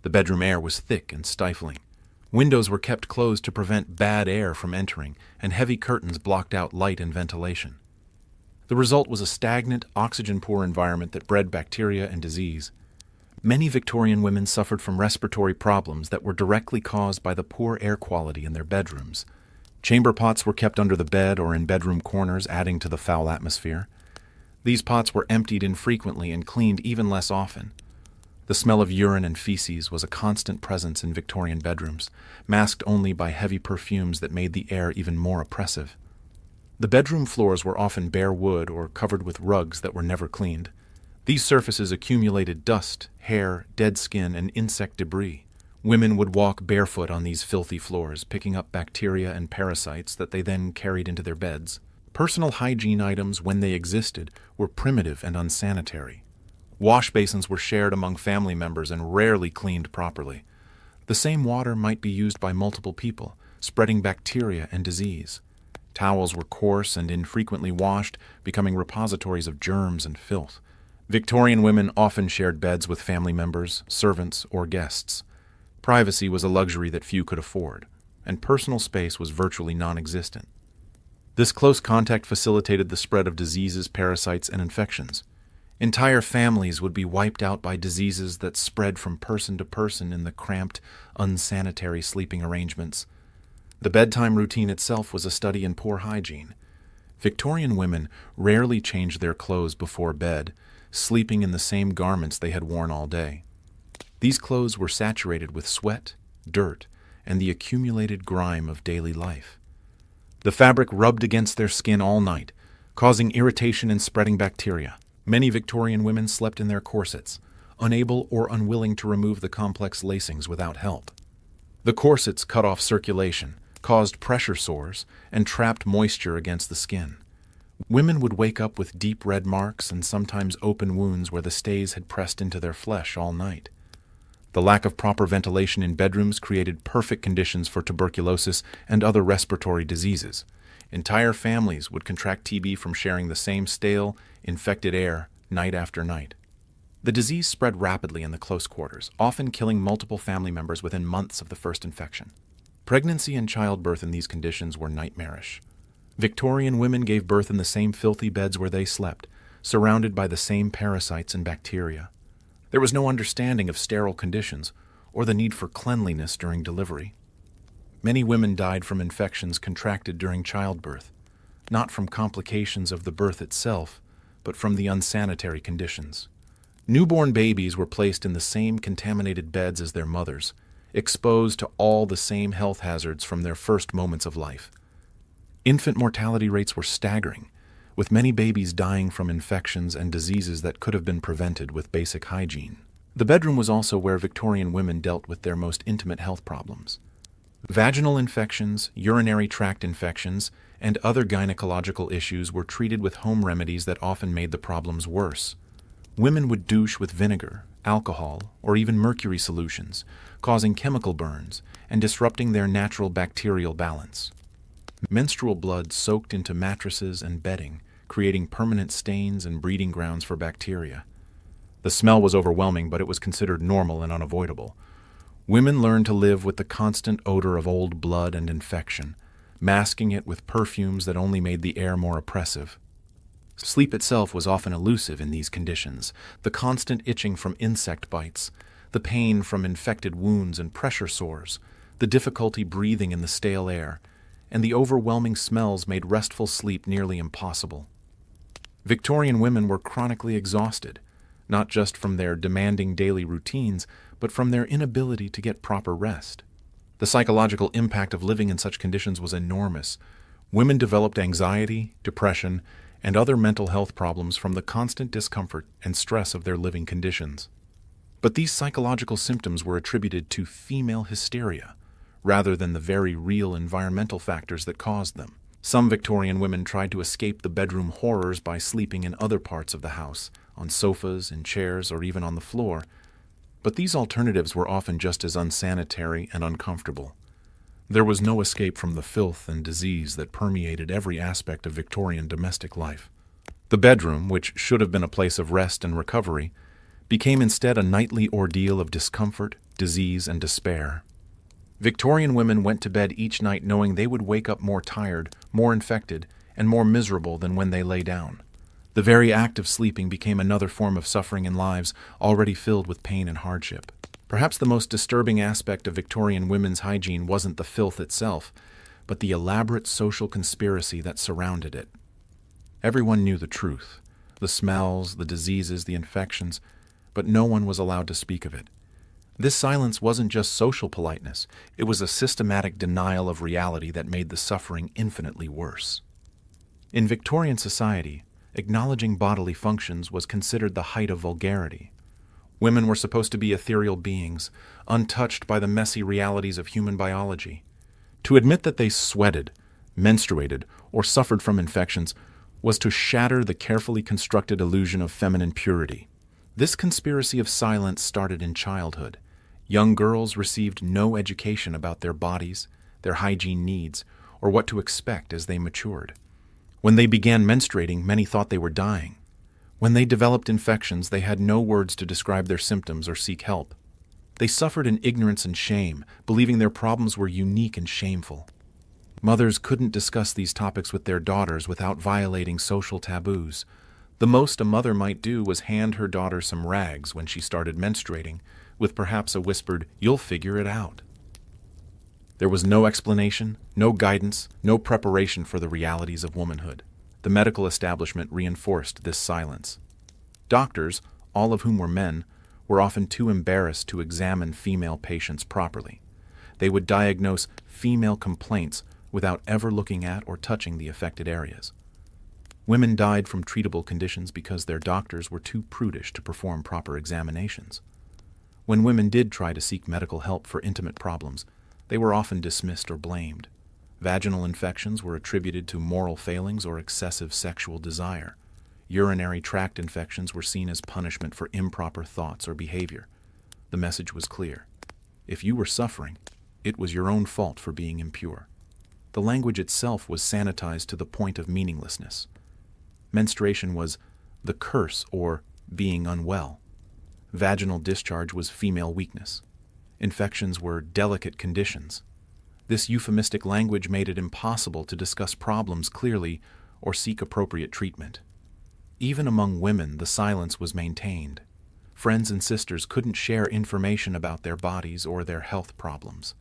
The bedroom air was thick and stifling. Windows were kept closed to prevent bad air from entering, and heavy curtains blocked out light and ventilation. The result was a stagnant, oxygen-poor environment that bred bacteria and disease. Many Victorian women suffered from respiratory problems that were directly caused by the poor air quality in their bedrooms. Chamber pots were kept under the bed or in bedroom corners, adding to the foul atmosphere. These pots were emptied infrequently and cleaned even less often. The smell of urine and feces was a constant presence in Victorian bedrooms, masked only by heavy perfumes that made the air even more oppressive. The bedroom floors were often bare wood or covered with rugs that were never cleaned. These surfaces accumulated dust, hair, dead skin, and insect debris. Women would walk barefoot on these filthy floors, picking up bacteria and parasites that they then carried into their beds. Personal hygiene items, when they existed, were primitive and unsanitary. Wash basins were shared among family members and rarely cleaned properly. The same water might be used by multiple people, spreading bacteria and disease. Towels were coarse and infrequently washed, becoming repositories of germs and filth. Victorian women often shared beds with family members, servants, or guests. Privacy was a luxury that few could afford, and personal space was virtually non-existent. This close contact facilitated the spread of diseases, parasites, and infections. Entire families would be wiped out by diseases that spread from person to person in the cramped, unsanitary sleeping arrangements. The bedtime routine itself was a study in poor hygiene. Victorian women rarely changed their clothes before bed, sleeping in the same garments they had worn all day. These clothes were saturated with sweat, dirt, and the accumulated grime of daily life. The fabric rubbed against their skin all night, causing irritation and spreading bacteria. Many Victorian women slept in their corsets, unable or unwilling to remove the complex lacings without help. The corsets cut off circulation, caused pressure sores, and trapped moisture against the skin. Women would wake up with deep red marks and sometimes open wounds where the stays had pressed into their flesh all night. The lack of proper ventilation in bedrooms created perfect conditions for tuberculosis and other respiratory diseases. Entire families would contract TB from sharing the same stale, infected air night after night. The disease spread rapidly in the close quarters, often killing multiple family members within months of the first infection. Pregnancy and childbirth in these conditions were nightmarish. Victorian women gave birth in the same filthy beds where they slept, surrounded by the same parasites and bacteria. There was no understanding of sterile conditions or the need for cleanliness during delivery. Many women died from infections contracted during childbirth, not from complications of the birth itself, but from the unsanitary conditions. Newborn babies were placed in the same contaminated beds as their mothers, exposed to all the same health hazards from their first moments of life. Infant mortality rates were staggering, with many babies dying from infections and diseases that could have been prevented with basic hygiene. The bedroom was also where Victorian women dealt with their most intimate health problems. Vaginal infections, urinary tract infections, and other gynecological issues were treated with home remedies that often made the problems worse. Women would douche with vinegar, alcohol, or even mercury solutions, causing chemical burns and disrupting their natural bacterial balance. Menstrual blood soaked into mattresses and bedding, creating permanent stains and breeding grounds for bacteria. The smell was overwhelming, but it was considered normal and unavoidable. Women learned to live with the constant odor of old blood and infection, masking it with perfumes that only made the air more oppressive. Sleep itself was often elusive in these conditions. The constant itching from insect bites, the pain from infected wounds and pressure sores, the difficulty breathing in the stale air, and the overwhelming smells made restful sleep nearly impossible. Victorian women were chronically exhausted, not just from their demanding daily routines, but from their inability to get proper rest. The psychological impact of living in such conditions was enormous. Women developed anxiety, depression, and other mental health problems from the constant discomfort and stress of their living conditions. But these psychological symptoms were attributed to female hysteria, rather than the very real environmental factors that caused them. Some Victorian women tried to escape the bedroom horrors by sleeping in other parts of the house, on sofas, in chairs, or even on the floor. But these alternatives were often just as unsanitary and uncomfortable. There was no escape from the filth and disease that permeated every aspect of Victorian domestic life. The bedroom, which should have been a place of rest and recovery, became instead a nightly ordeal of discomfort, disease, and despair. Victorian women went to bed each night knowing they would wake up more tired, more infected, and more miserable than when they lay down. The very act of sleeping became another form of suffering in lives already filled with pain and hardship. Perhaps the most disturbing aspect of Victorian women's hygiene wasn't the filth itself, but the elaborate social conspiracy that surrounded it. Everyone knew the truth, the smells, the diseases, the infections, but no one was allowed to speak of it. This silence wasn't just social politeness, it was a systematic denial of reality that made the suffering infinitely worse. In Victorian society, acknowledging bodily functions was considered the height of vulgarity. Women were supposed to be ethereal beings, untouched by the messy realities of human biology. To admit that they sweated, menstruated, or suffered from infections was to shatter the carefully constructed illusion of feminine purity. This conspiracy of silence started in childhood. Young girls received no education about their bodies, their hygiene needs, or what to expect as they matured. When they began menstruating, many thought they were dying. When they developed infections, they had no words to describe their symptoms or seek help. They suffered in ignorance and shame, believing their problems were unique and shameful. Mothers couldn't discuss these topics with their daughters without violating social taboos. The most a mother might do was hand her daughter some rags when she started menstruating, with perhaps a whispered, "You'll figure it out." There was no explanation, no guidance, no preparation for the realities of womanhood. The medical establishment reinforced this silence. Doctors, all of whom were men, were often too embarrassed to examine female patients properly. They would diagnose female complaints without ever looking at or touching the affected areas. Women died from treatable conditions because their doctors were too prudish to perform proper examinations. When women did try to seek medical help for intimate problems, they were often dismissed or blamed. Vaginal infections were attributed to moral failings or excessive sexual desire. Urinary tract infections were seen as punishment for improper thoughts or behavior. The message was clear. If you were suffering, it was your own fault for being impure. The language itself was sanitized to the point of meaninglessness. Menstruation was the curse or being unwell. Vaginal discharge was female weakness. Infections were delicate conditions. This euphemistic language made it impossible to discuss problems clearly or seek appropriate treatment. Even among women, the silence was maintained. Friends and sisters couldn't share information about their bodies or their health problems.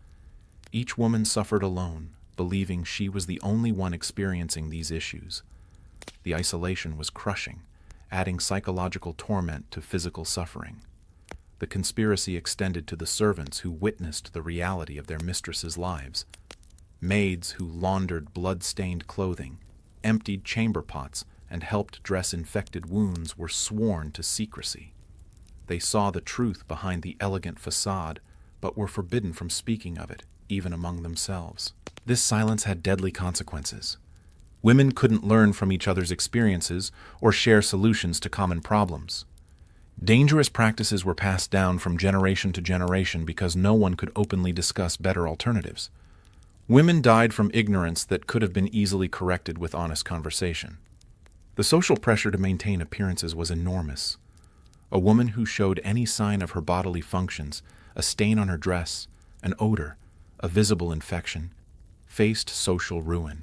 Each woman suffered alone, believing she was the only one experiencing these issues. The isolation was crushing, adding psychological torment to physical suffering. The conspiracy extended to the servants who witnessed the reality of their mistresses' lives. Maids who laundered blood-stained clothing, emptied chamber pots, and helped dress infected wounds were sworn to secrecy. They saw the truth behind the elegant facade, but were forbidden from speaking of it, even among themselves. This silence had deadly consequences. Women couldn't learn from each other's experiences or share solutions to common problems. Dangerous practices were passed down from generation to generation because no one could openly discuss better alternatives. Women died from ignorance that could have been easily corrected with honest conversation. The social pressure to maintain appearances was enormous. A woman who showed any sign of her bodily functions, a stain on her dress, an odor, a visible infection, faced social ruin.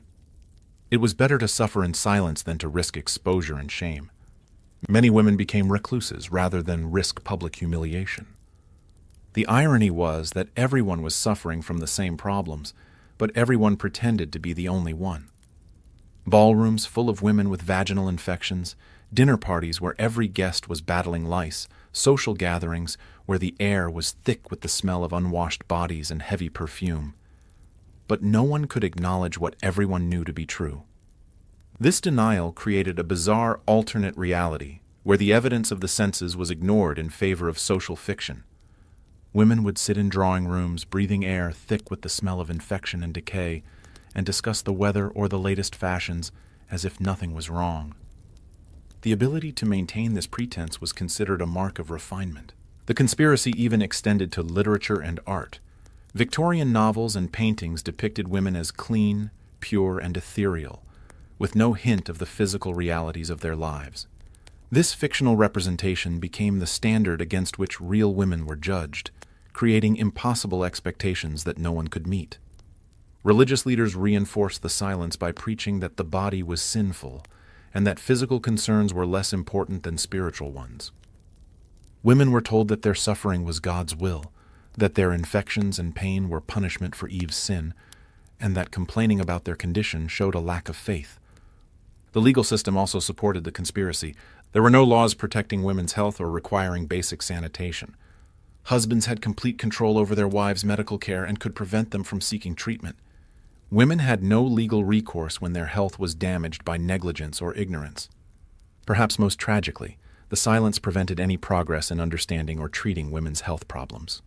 It was better to suffer in silence than to risk exposure and shame. Many women became recluses rather than risk public humiliation. The irony was that everyone was suffering from the same problems, but everyone pretended to be the only one. Ballrooms full of women with vaginal infections, dinner parties where every guest was battling lice, social gatherings where the air was thick with the smell of unwashed bodies and heavy perfume. but no one could acknowledge what everyone knew to be true. This denial created a bizarre alternate reality where the evidence of the senses was ignored in favor of social fiction. Women would sit in drawing rooms, breathing air thick with the smell of infection and decay, and discuss the weather or the latest fashions as if nothing was wrong. The ability to maintain this pretense was considered a mark of refinement. The conspiracy even extended to literature and art. Victorian novels and paintings depicted women as clean, pure, and ethereal, with no hint of the physical realities of their lives. This fictional representation became the standard against which real women were judged, creating impossible expectations that no one could meet. Religious leaders reinforced the silence by preaching that the body was sinful and that physical concerns were less important than spiritual ones. Women were told that their suffering was God's will, that their infections and pain were punishment for Eve's sin, and that complaining about their condition showed a lack of faith. The legal system also supported the conspiracy. There were no laws protecting women's health or requiring basic sanitation. Husbands had complete control over their wives' medical care and could prevent them from seeking treatment. Women had no legal recourse when their health was damaged by negligence or ignorance. Perhaps most tragically, the silence prevented any progress in understanding or treating women's health problems.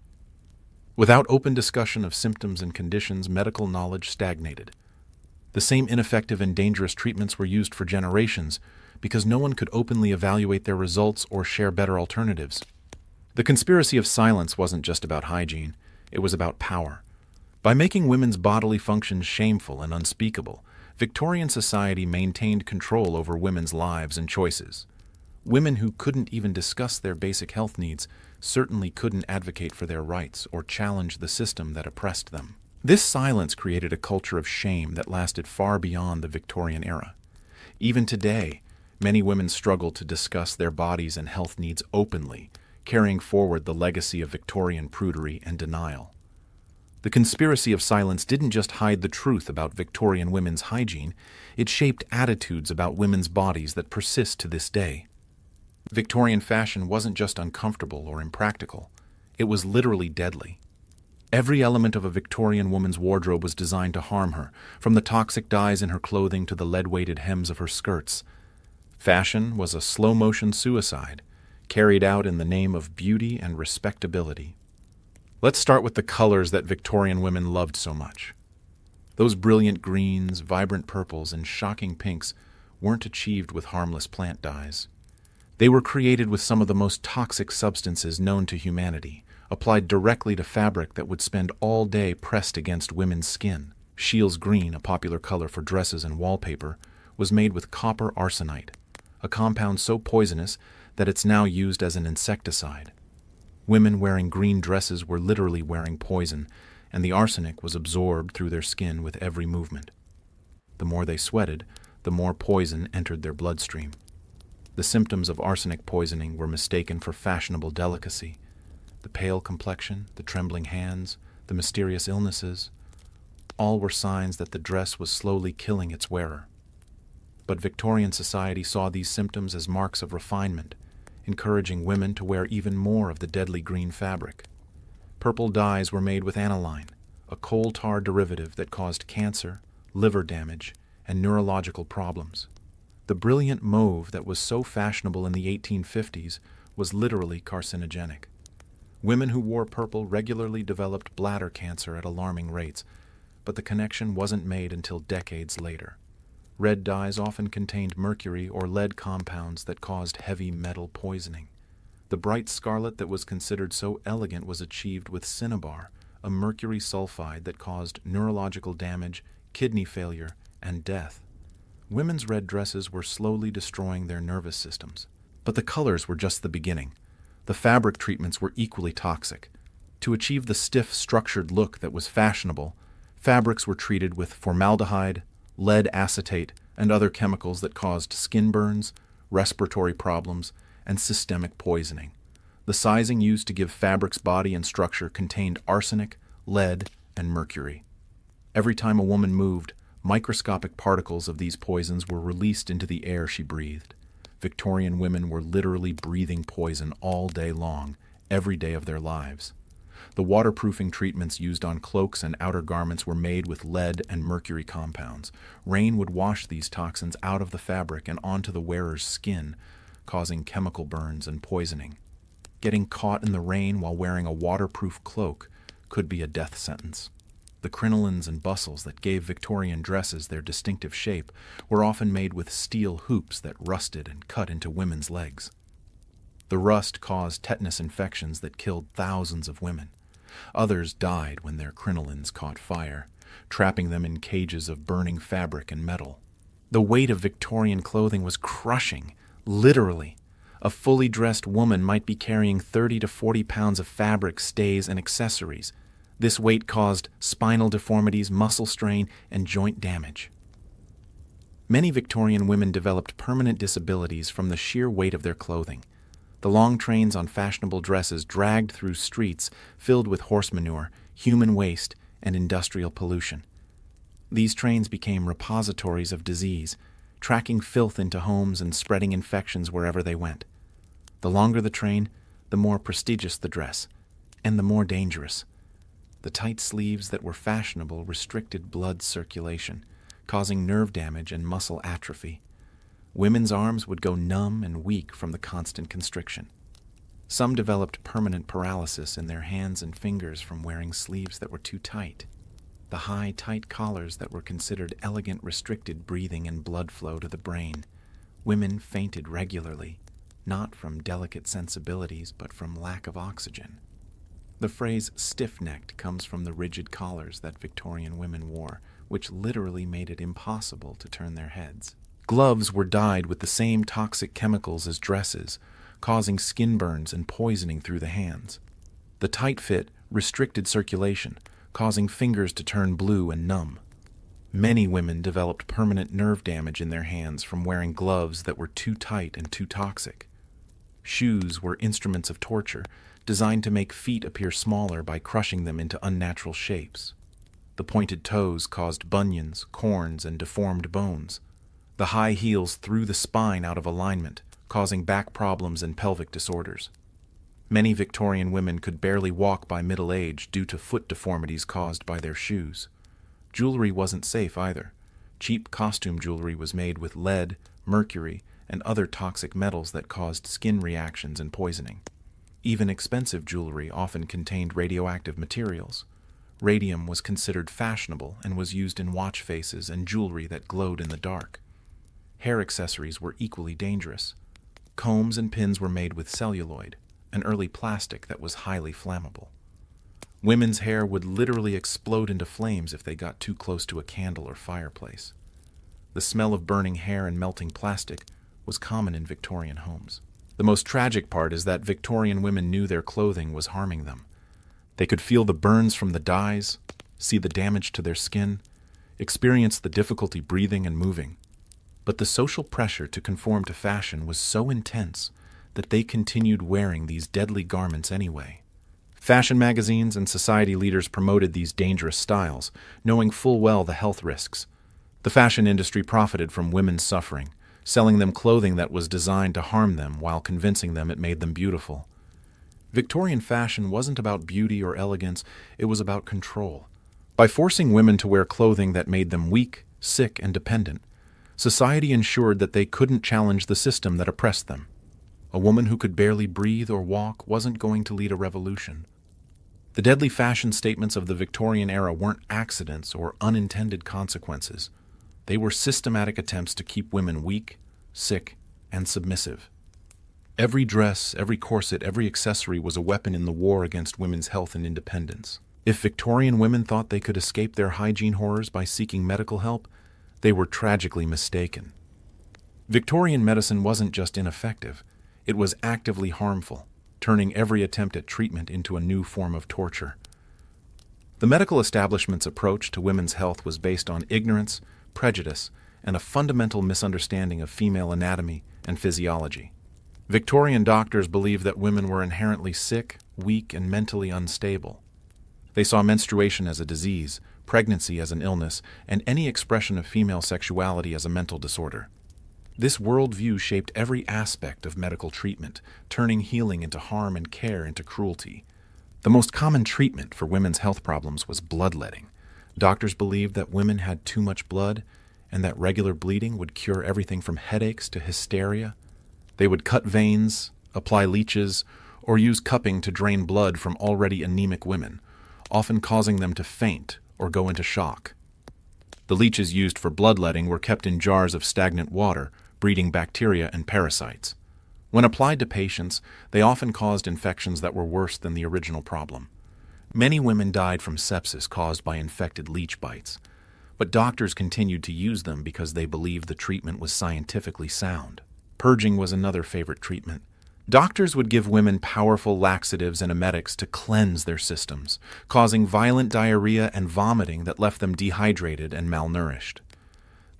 Without open discussion of symptoms and conditions, medical knowledge stagnated. The same ineffective and dangerous treatments were used for generations because no one could openly evaluate their results or share better alternatives. The conspiracy of silence wasn't just about hygiene, it was about power. By making women's bodily functions shameful and unspeakable, Victorian society maintained control over women's lives and choices. Women who couldn't even discuss their basic health needs certainly couldn't advocate for their rights or challenge the system that oppressed them. This silence created a culture of shame that lasted far beyond the Victorian era. Even today, many women struggle to discuss their bodies and health needs openly, carrying forward the legacy of Victorian prudery and denial. The conspiracy of silence didn't just hide the truth about Victorian women's hygiene, it shaped attitudes about women's bodies that persist to this day. Victorian fashion wasn't just uncomfortable or impractical, it was literally deadly. Every element of a Victorian woman's wardrobe was designed to harm her, from the toxic dyes in her clothing to the lead-weighted hems of her skirts. Fashion was a slow-motion suicide, carried out in the name of beauty and respectability. Let's start with the colors that Victorian women loved so much. Those brilliant greens, vibrant purples, and shocking pinks weren't achieved with harmless plant dyes. They were created with some of the most toxic substances known to humanity, applied directly to fabric that would spend all day pressed against women's skin. Shields green, a popular color for dresses and wallpaper, was made with copper arsenite, a compound so poisonous that it's now used as an insecticide. Women wearing green dresses were literally wearing poison, and the arsenic was absorbed through their skin with every movement. The more they sweated, the more poison entered their bloodstream. The symptoms of arsenic poisoning were mistaken for fashionable delicacy. The pale complexion, the trembling hands, the mysterious illnesses, all were signs that the dress was slowly killing its wearer. But Victorian society saw these symptoms as marks of refinement, encouraging women to wear even more of the deadly green fabric. Purple dyes were made with aniline, a coal tar derivative that caused cancer, liver damage, and neurological problems. The brilliant mauve that was so fashionable in the 1850s was literally carcinogenic. Women who wore purple regularly developed bladder cancer at alarming rates, but the connection wasn't made until decades later. Red dyes often contained mercury or lead compounds that caused heavy metal poisoning. The bright scarlet that was considered so elegant was achieved with cinnabar, a mercury sulfide that caused neurological damage, kidney failure, and death. Women's red dresses were slowly destroying their nervous systems. But the colors were just the beginning. The fabric treatments were equally toxic. To achieve the stiff, structured look that was fashionable, fabrics were treated with formaldehyde, lead acetate, and other chemicals that caused skin burns, respiratory problems, and systemic poisoning. The sizing used to give fabric's body and structure contained arsenic, lead, and mercury. Every time a woman moved, microscopic particles of these poisons were released into the air she breathed. Victorian women were literally breathing poison all day long, every day of their lives. The waterproofing treatments used on cloaks and outer garments were made with lead and mercury compounds. Rain would wash these toxins out of the fabric and onto the wearer's skin, causing chemical burns and poisoning. Getting caught in the rain while wearing a waterproof cloak could be a death sentence. The crinolines and bustles that gave Victorian dresses their distinctive shape were often made with steel hoops that rusted and cut into women's legs. The rust caused tetanus infections that killed thousands of women. Others died when their crinolines caught fire, trapping them in cages of burning fabric and metal. The weight of Victorian clothing was crushing, literally. A fully dressed woman might be carrying 30 to 40 pounds of fabric, stays, and accessories. This weight caused spinal deformities, muscle strain, and joint damage. Many Victorian women developed permanent disabilities from the sheer weight of their clothing. The long trains on fashionable dresses dragged through streets filled with horse manure, human waste, and industrial pollution. These trains became repositories of disease, tracking filth into homes and spreading infections wherever they went. The longer the train, the more prestigious the dress, and the more dangerous. The tight sleeves that were fashionable restricted blood circulation, causing nerve damage and muscle atrophy. Women's arms would go numb and weak from the constant constriction. Some developed permanent paralysis in their hands and fingers from wearing sleeves that were too tight. The high, tight collars that were considered elegant restricted breathing and blood flow to the brain. Women fainted regularly, not from delicate sensibilities, but from lack of oxygen. The phrase stiff-necked comes from the rigid collars that Victorian women wore, which literally made it impossible to turn their heads. Gloves were dyed with the same toxic chemicals as dresses, causing skin burns and poisoning through the hands. The tight fit restricted circulation, causing fingers to turn blue and numb. Many women developed permanent nerve damage in their hands from wearing gloves that were too tight and too toxic. Shoes were instruments of torture, designed to make feet appear smaller by crushing them into unnatural shapes. The pointed toes caused bunions, corns, and deformed bones. The high heels threw the spine out of alignment, causing back problems and pelvic disorders. Many Victorian women could barely walk by middle age due to foot deformities caused by their shoes. Jewelry wasn't safe either. Cheap costume jewelry was made with lead, mercury, and other toxic metals that caused skin reactions and poisoning. Even expensive jewelry often contained radioactive materials. Radium was considered fashionable and was used in watch faces and jewelry that glowed in the dark. Hair accessories were equally dangerous. Combs and pins were made with celluloid, an early plastic that was highly flammable. Women's hair would literally explode into flames if they got too close to a candle or fireplace. The smell of burning hair and melting plastic was common in Victorian homes. The most tragic part is that Victorian women knew their clothing was harming them. They could feel the burns from the dyes, see the damage to their skin, experience the difficulty breathing and moving. But the social pressure to conform to fashion was so intense that they continued wearing these deadly garments anyway. Fashion magazines and society leaders promoted these dangerous styles, knowing full well the health risks. The fashion industry profited from women's suffering, selling them clothing that was designed to harm them while convincing them it made them beautiful. Victorian fashion wasn't about beauty or elegance, it was about control. By forcing women to wear clothing that made them weak, sick, and dependent, society ensured that they couldn't challenge the system that oppressed them. A woman who could barely breathe or walk wasn't going to lead a revolution. The deadly fashion statements of the Victorian era weren't accidents or unintended consequences. They were systematic attempts to keep women weak, sick, and submissive. Every dress, every corset, every accessory was a weapon in the war against women's health and independence. If Victorian women thought they could escape their hygiene horrors by seeking medical help, they were tragically mistaken. Victorian medicine wasn't just ineffective, it was actively harmful, turning every attempt at treatment into a new form of torture. The medical establishment's approach to women's health was based on ignorance, prejudice, and a fundamental misunderstanding of female anatomy and physiology. Victorian doctors believed that women were inherently sick, weak, and mentally unstable. They saw menstruation as a disease, pregnancy as an illness, and any expression of female sexuality as a mental disorder. This worldview shaped every aspect of medical treatment, turning healing into harm and care into cruelty. The most common treatment for women's health problems was bloodletting. Doctors believed that women had too much blood and that regular bleeding would cure everything from headaches to hysteria. They would cut veins, apply leeches, or use cupping to drain blood from already anemic women, often causing them to faint or go into shock. The leeches used for bloodletting were kept in jars of stagnant water, breeding bacteria and parasites. When applied to patients, they often caused infections that were worse than the original problem. Many women died from sepsis caused by infected leech bites, but doctors continued to use them because they believed the treatment was scientifically sound. Purging was another favorite treatment. Doctors would give women powerful laxatives and emetics to cleanse their systems, causing violent diarrhea and vomiting that left them dehydrated and malnourished.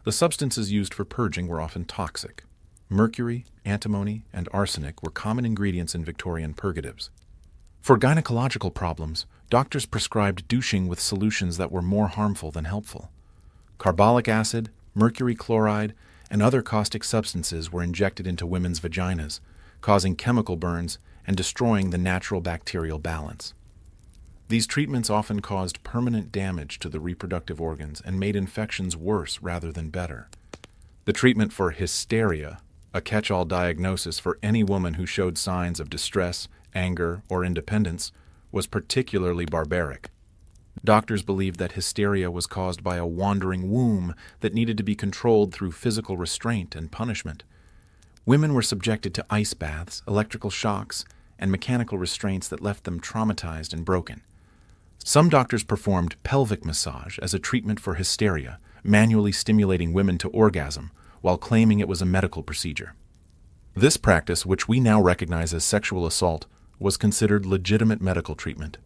The substances used for purging were often toxic. Mercury, antimony, and arsenic were common ingredients in Victorian purgatives. For gynecological problems, doctors prescribed douching with solutions that were more harmful than helpful. Carbolic acid, mercury chloride, and other caustic substances were injected into women's vaginas, causing chemical burns and destroying the natural bacterial balance. These treatments often caused permanent damage to the reproductive organs and made infections worse rather than better. The treatment for hysteria, a catch-all diagnosis for any woman who showed signs of distress, anger, or independence, was particularly barbaric. Doctors believed that hysteria was caused by a wandering womb that needed to be controlled through physical restraint and punishment. Women were subjected to ice baths, electrical shocks, and mechanical restraints that left them traumatized and broken. Some doctors performed pelvic massage as a treatment for hysteria, manually stimulating women to orgasm, while claiming it was a medical procedure. This practice, which we now recognize as sexual assault, was considered legitimate medical treatment.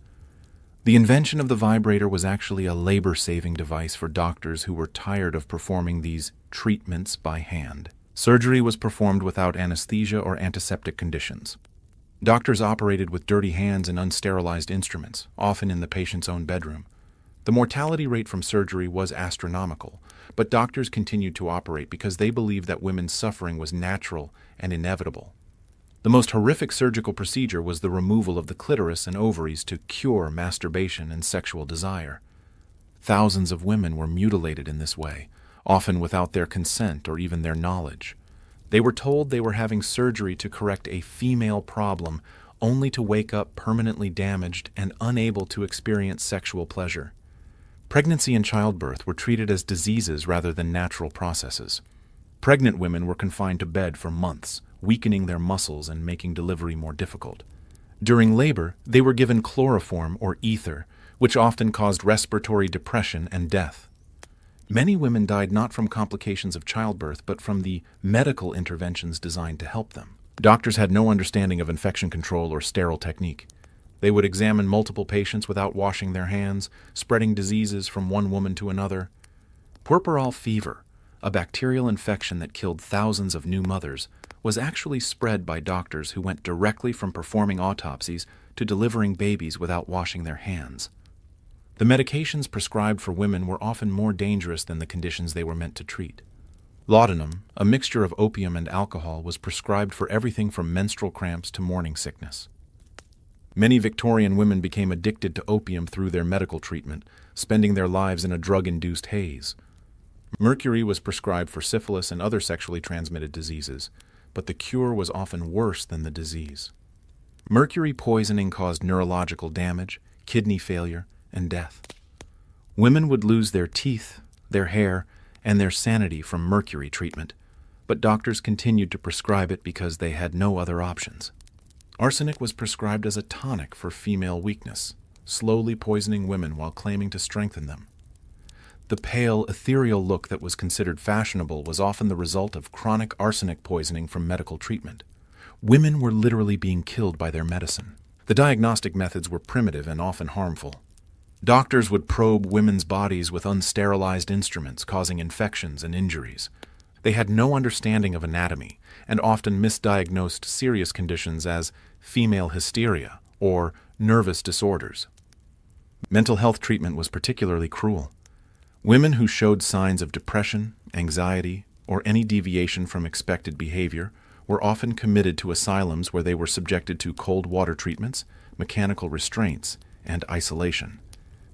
The invention of the vibrator was actually a labor-saving device for doctors who were tired of performing these treatments by hand. Surgery was performed without anesthesia or antiseptic conditions. Doctors operated with dirty hands and unsterilized instruments, often in the patient's own bedroom. The mortality rate from surgery was astronomical, but doctors continued to operate because they believed that women's suffering was natural and inevitable. The most horrific surgical procedure was the removal of the clitoris and ovaries to cure masturbation and sexual desire. Thousands of women were mutilated in this way, often without their consent or even their knowledge. They were told they were having surgery to correct a female problem, only to wake up permanently damaged and unable to experience sexual pleasure. Pregnancy and childbirth were treated as diseases rather than natural processes. Pregnant women were confined to bed for months, weakening their muscles and making delivery more difficult. During labor, they were given chloroform or ether, which often caused respiratory depression and death. Many women died not from complications of childbirth, but from the medical interventions designed to help them. Doctors had no understanding of infection control or sterile technique. They would examine multiple patients without washing their hands, spreading diseases from one woman to another. Puerperal fever, a bacterial infection that killed thousands of new mothers, was actually spread by doctors who went directly from performing autopsies to delivering babies without washing their hands. The medications prescribed for women were often more dangerous than the conditions they were meant to treat. Laudanum, a mixture of opium and alcohol, was prescribed for everything from menstrual cramps to morning sickness. Many Victorian women became addicted to opium through their medical treatment, spending their lives in a drug-induced haze. Mercury was prescribed for syphilis and other sexually transmitted diseases, but the cure was often worse than the disease. Mercury poisoning caused neurological damage, kidney failure, and death. Women would lose their teeth, their hair, and their sanity from mercury treatment, but doctors continued to prescribe it because they had no other options. Arsenic was prescribed as a tonic for female weakness, slowly poisoning women while claiming to strengthen them. The pale, ethereal look that was considered fashionable was often the result of chronic arsenic poisoning from medical treatment. Women were literally being killed by their medicine. The diagnostic methods were primitive and often harmful. Doctors would probe women's bodies with unsterilized instruments, causing infections and injuries. They had no understanding of anatomy and often misdiagnosed serious conditions as female hysteria or nervous disorders. Mental health treatment was particularly cruel. Women who showed signs of depression, anxiety, or any deviation from expected behavior were often committed to asylums where they were subjected to cold water treatments, mechanical restraints, and isolation.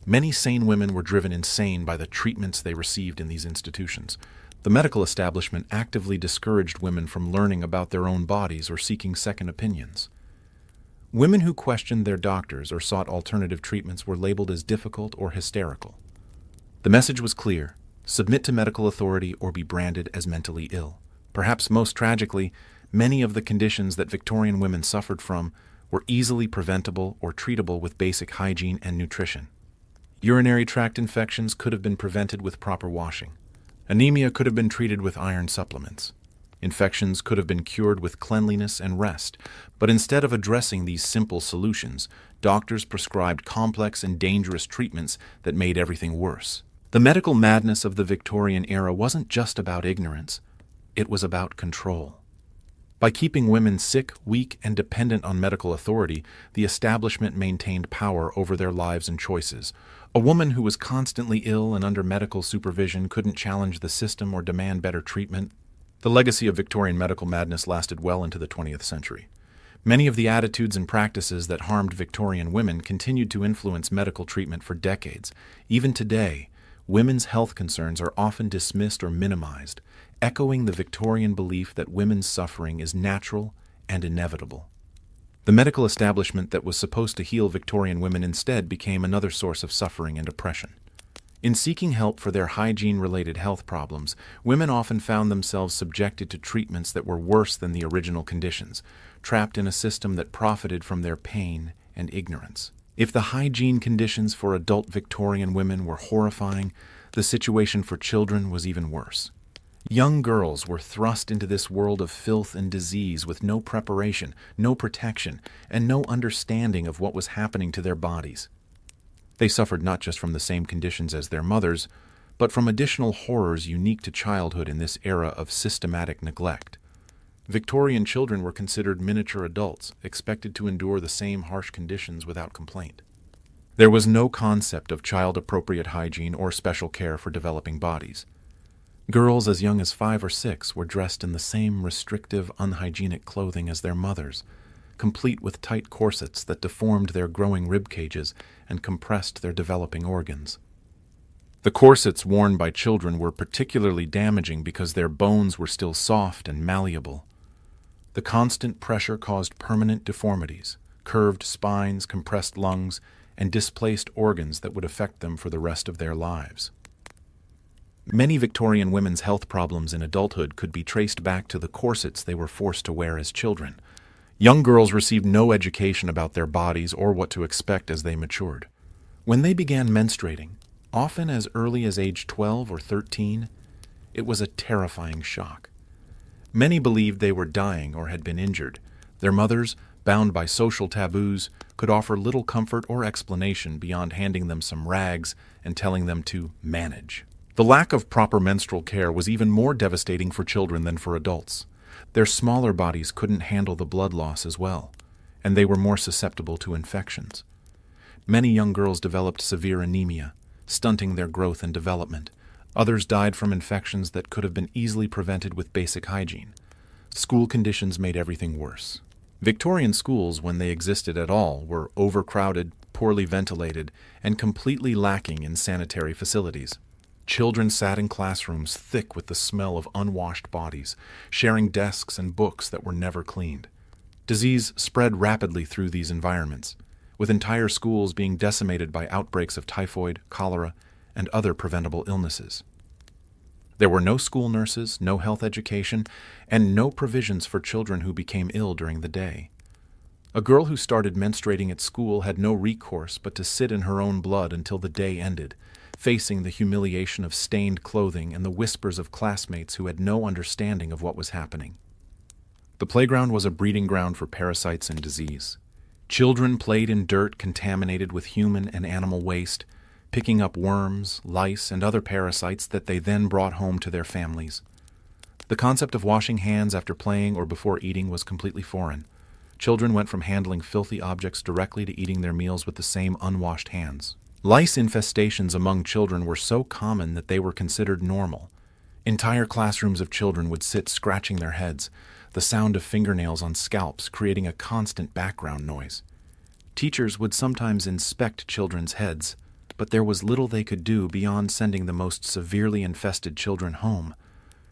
Many sane women were driven insane by the treatments they received in these institutions. The medical establishment actively discouraged women from learning about their own bodies or seeking second opinions. Women who questioned their doctors or sought alternative treatments were labeled as difficult or hysterical. The message was clear: submit to medical authority or be branded as mentally ill. Perhaps most tragically, many of the conditions that Victorian women suffered from were easily preventable or treatable with basic hygiene and nutrition. Urinary tract infections could have been prevented with proper washing. Anemia could have been treated with iron supplements. Infections could have been cured with cleanliness and rest, but instead of addressing these simple solutions, doctors prescribed complex and dangerous treatments that made everything worse. The medical madness of the Victorian era wasn't just about ignorance, it was about control. By keeping women sick, weak, and dependent on medical authority, the establishment maintained power over their lives and choices. A woman who was constantly ill and under medical supervision couldn't challenge the system or demand better treatment. The legacy of Victorian medical madness lasted well into the 20th century. Many of the attitudes and practices that harmed Victorian women continued to influence medical treatment for decades. Even today, women's health concerns are often dismissed or minimized, echoing the Victorian belief that women's suffering is natural and inevitable. The medical establishment that was supposed to heal Victorian women instead became another source of suffering and oppression. In seeking help for their hygiene-related health problems, women often found themselves subjected to treatments that were worse than the original conditions, trapped in a system that profited from their pain and ignorance. If the hygiene conditions for adult Victorian women were horrifying, the situation for children was even worse. Young girls were thrust into this world of filth and disease with no preparation, no protection, and no understanding of what was happening to their bodies. They suffered not just from the same conditions as their mothers, but from additional horrors unique to childhood in this era of systematic neglect. Victorian children were considered miniature adults, expected to endure the same harsh conditions without complaint. There was no concept of child-appropriate hygiene or special care for developing bodies. Girls as young as 5 or 6 were dressed in the same restrictive, unhygienic clothing as their mothers, complete with tight corsets that deformed their growing rib cages and compressed their developing organs. The corsets worn by children were particularly damaging because their bones were still soft and malleable. The constant pressure caused permanent deformities, curved spines, compressed lungs, and displaced organs that would affect them for the rest of their lives. Many Victorian women's health problems in adulthood could be traced back to the corsets they were forced to wear as children. Young girls received no education about their bodies or what to expect as they matured. When they began menstruating, often as early as age 12 or 13, it was a terrifying shock. Many believed they were dying or had been injured. Their mothers, bound by social taboos, could offer little comfort or explanation beyond handing them some rags and telling them to manage. The lack of proper menstrual care was even more devastating for children than for adults. Their smaller bodies couldn't handle the blood loss as well, and they were more susceptible to infections. Many young girls developed severe anemia, stunting their growth and development. Others died from infections that could have been easily prevented with basic hygiene. School conditions made everything worse. Victorian schools, when they existed at all, were overcrowded, poorly ventilated, and completely lacking in sanitary facilities. Children sat in classrooms thick with the smell of unwashed bodies, sharing desks and books that were never cleaned. Disease spread rapidly through these environments, with entire schools being decimated by outbreaks of typhoid, cholera, and other preventable illnesses. There were no school nurses, no health education, and no provisions for children who became ill during the day. A girl who started menstruating at school had no recourse but to sit in her own blood until the day ended, facing the humiliation of stained clothing and the whispers of classmates who had no understanding of what was happening. The playground was a breeding ground for parasites and disease. Children played in dirt contaminated with human and animal waste, picking up worms, lice, and other parasites that they then brought home to their families. The concept of washing hands after playing or before eating was completely foreign. Children went from handling filthy objects directly to eating their meals with the same unwashed hands. Lice infestations among children were so common that they were considered normal. Entire classrooms of children would sit scratching their heads, the sound of fingernails on scalps creating a constant background noise. Teachers would sometimes inspect children's heads, but there was little they could do beyond sending the most severely infested children home,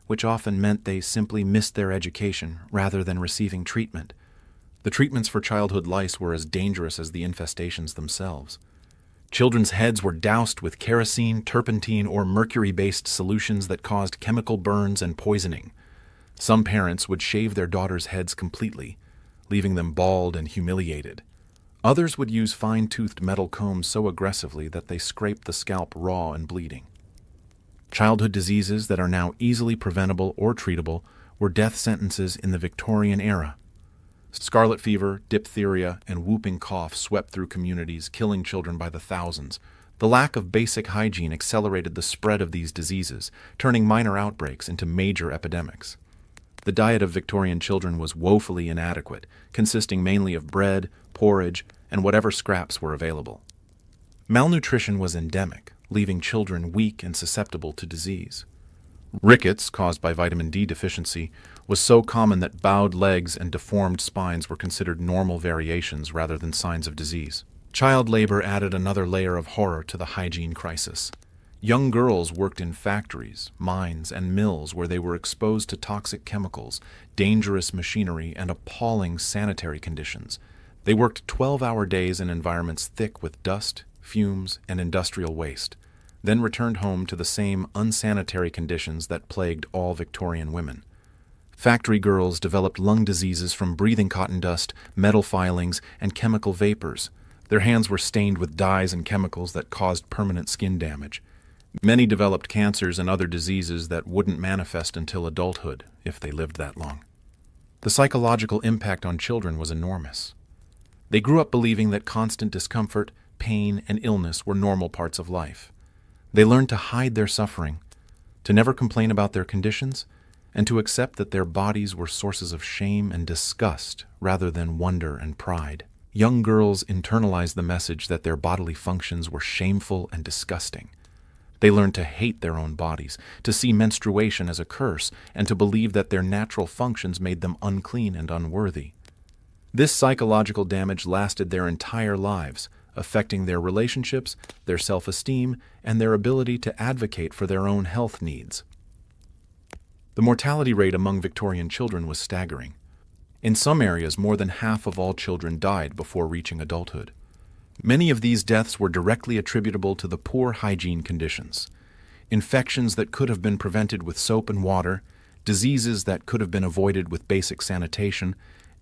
which often meant they simply missed their education rather than receiving treatment. The treatments for childhood lice were as dangerous as the infestations themselves. Children's heads were doused with kerosene, turpentine, or mercury-based solutions that caused chemical burns and poisoning. Some parents would shave their daughters' heads completely, leaving them bald and humiliated. Others would use fine-toothed metal combs so aggressively that they scraped the scalp raw and bleeding. Childhood diseases that are now easily preventable or treatable were death sentences in the Victorian era. Scarlet fever, diphtheria, and whooping cough swept through communities, killing children by the thousands. The lack of basic hygiene accelerated the spread of these diseases, turning minor outbreaks into major epidemics. The diet of Victorian children was woefully inadequate, consisting mainly of bread, porridge, and whatever scraps were available. Malnutrition was endemic, leaving children weak and susceptible to disease. Rickets, caused by vitamin D deficiency, was so common that bowed legs and deformed spines were considered normal variations rather than signs of disease. Child labor added another layer of horror to the hygiene crisis. Young girls worked in factories, mines, and mills where they were exposed to toxic chemicals, dangerous machinery, and appalling sanitary conditions. They worked 12-hour days in environments thick with dust, fumes, and industrial waste, then returned home to the same unsanitary conditions that plagued all Victorian women. Factory girls developed lung diseases from breathing cotton dust, metal filings, and chemical vapors. Their hands were stained with dyes and chemicals that caused permanent skin damage. Many developed cancers and other diseases that wouldn't manifest until adulthood, if they lived that long. The psychological impact on children was enormous. They grew up believing that constant discomfort, pain, and illness were normal parts of life. They learned to hide their suffering, to never complain about their conditions, and to accept that their bodies were sources of shame and disgust rather than wonder and pride. Young girls internalized the message that their bodily functions were shameful and disgusting. They learned to hate their own bodies, to see menstruation as a curse, and to believe that their natural functions made them unclean and unworthy. This psychological damage lasted their entire lives, affecting their relationships, their self-esteem, and their ability to advocate for their own health needs. The mortality rate among Victorian children was staggering. In some areas, more than half of all children died before reaching adulthood. Many of these deaths were directly attributable to the poor hygiene conditions. Infections that could have been prevented with soap and water, diseases that could have been avoided with basic sanitation,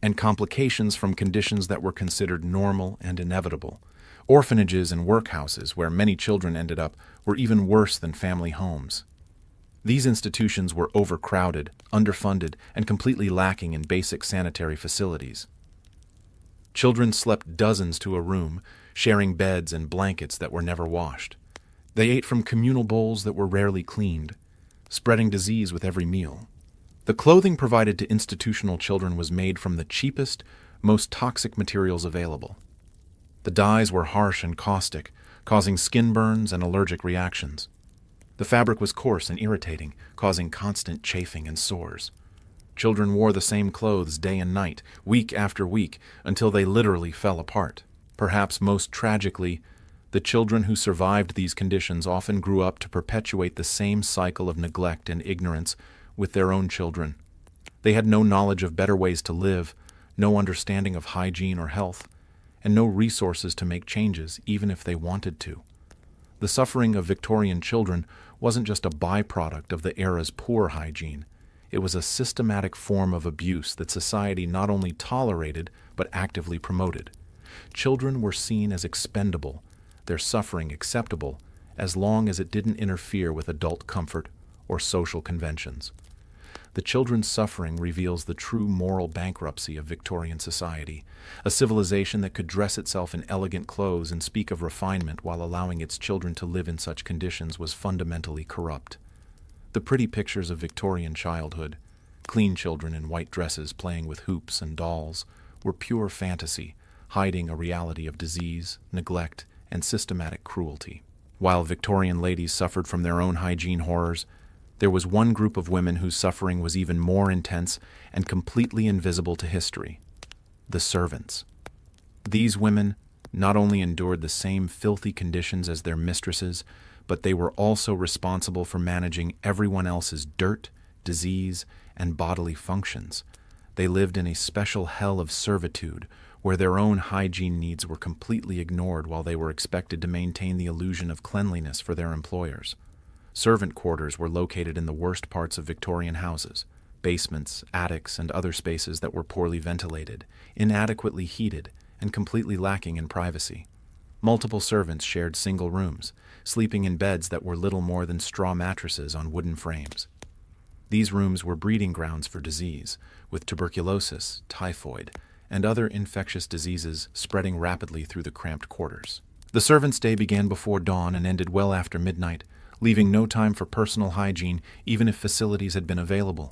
and complications from conditions that were considered normal and inevitable. Orphanages and workhouses, where many children ended up, were even worse than family homes. These institutions were overcrowded, underfunded, and completely lacking in basic sanitary facilities. Children slept dozens to a room, sharing beds and blankets that were never washed. They ate from communal bowls that were rarely cleaned, spreading disease with every meal. The clothing provided to institutional children was made from the cheapest, most toxic materials available. The dyes were harsh and caustic, causing skin burns and allergic reactions. The fabric was coarse and irritating, causing constant chafing and sores. Children wore the same clothes day and night, week after week, until they literally fell apart. Perhaps most tragically, the children who survived these conditions often grew up to perpetuate the same cycle of neglect and ignorance with their own children. They had no knowledge of better ways to live, no understanding of hygiene or health, and no resources to make changes, even if they wanted to. The suffering of Victorian children wasn't just a byproduct of the era's poor hygiene. It was a systematic form of abuse that society not only tolerated, but actively promoted. Children were seen as expendable, their suffering acceptable, as long as it didn't interfere with adult comfort or social conventions. The children's suffering reveals the true moral bankruptcy of Victorian society, a civilization that could dress itself in elegant clothes and speak of refinement while allowing its children to live in such conditions was fundamentally corrupt. The pretty pictures of Victorian childhood, clean children in white dresses playing with hoops and dolls, were pure fantasy, hiding a reality of disease, neglect, and systematic cruelty. While Victorian ladies suffered from their own hygiene horrors, there was one group of women whose suffering was even more intense and completely invisible to history: the servants. These women, not only endured the same filthy conditions as their mistresses, but they were also responsible for managing everyone else's dirt, disease, and bodily functions. They lived in a special hell of servitude, where their own hygiene needs were completely ignored while they were expected to maintain the illusion of cleanliness for their employers. Servant quarters were located in the worst parts of Victorian houses, basements, attics, and other spaces that were poorly ventilated, inadequately heated, and completely lacking in privacy. Multiple servants shared single rooms, sleeping in beds that were little more than straw mattresses on wooden frames. These rooms were breeding grounds for disease, with tuberculosis, typhoid, and other infectious diseases spreading rapidly through the cramped quarters. The servants' day began before dawn and ended well after midnight, leaving no time for personal hygiene even if facilities had been available.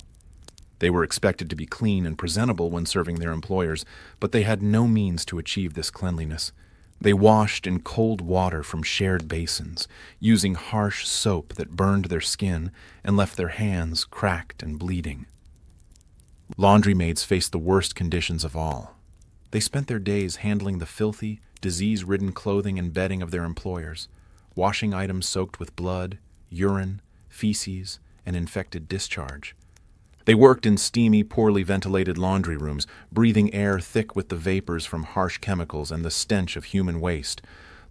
They were expected to be clean and presentable when serving their employers, but they had no means to achieve this cleanliness. They washed in cold water from shared basins, using harsh soap that burned their skin and left their hands cracked and bleeding. Laundry maids faced the worst conditions of all. They spent their days handling the filthy, disease-ridden clothing and bedding of their employers, washing items soaked with blood, urine, feces, and infected discharge. They worked in steamy, poorly ventilated laundry rooms, breathing air thick with the vapors from harsh chemicals and the stench of human waste.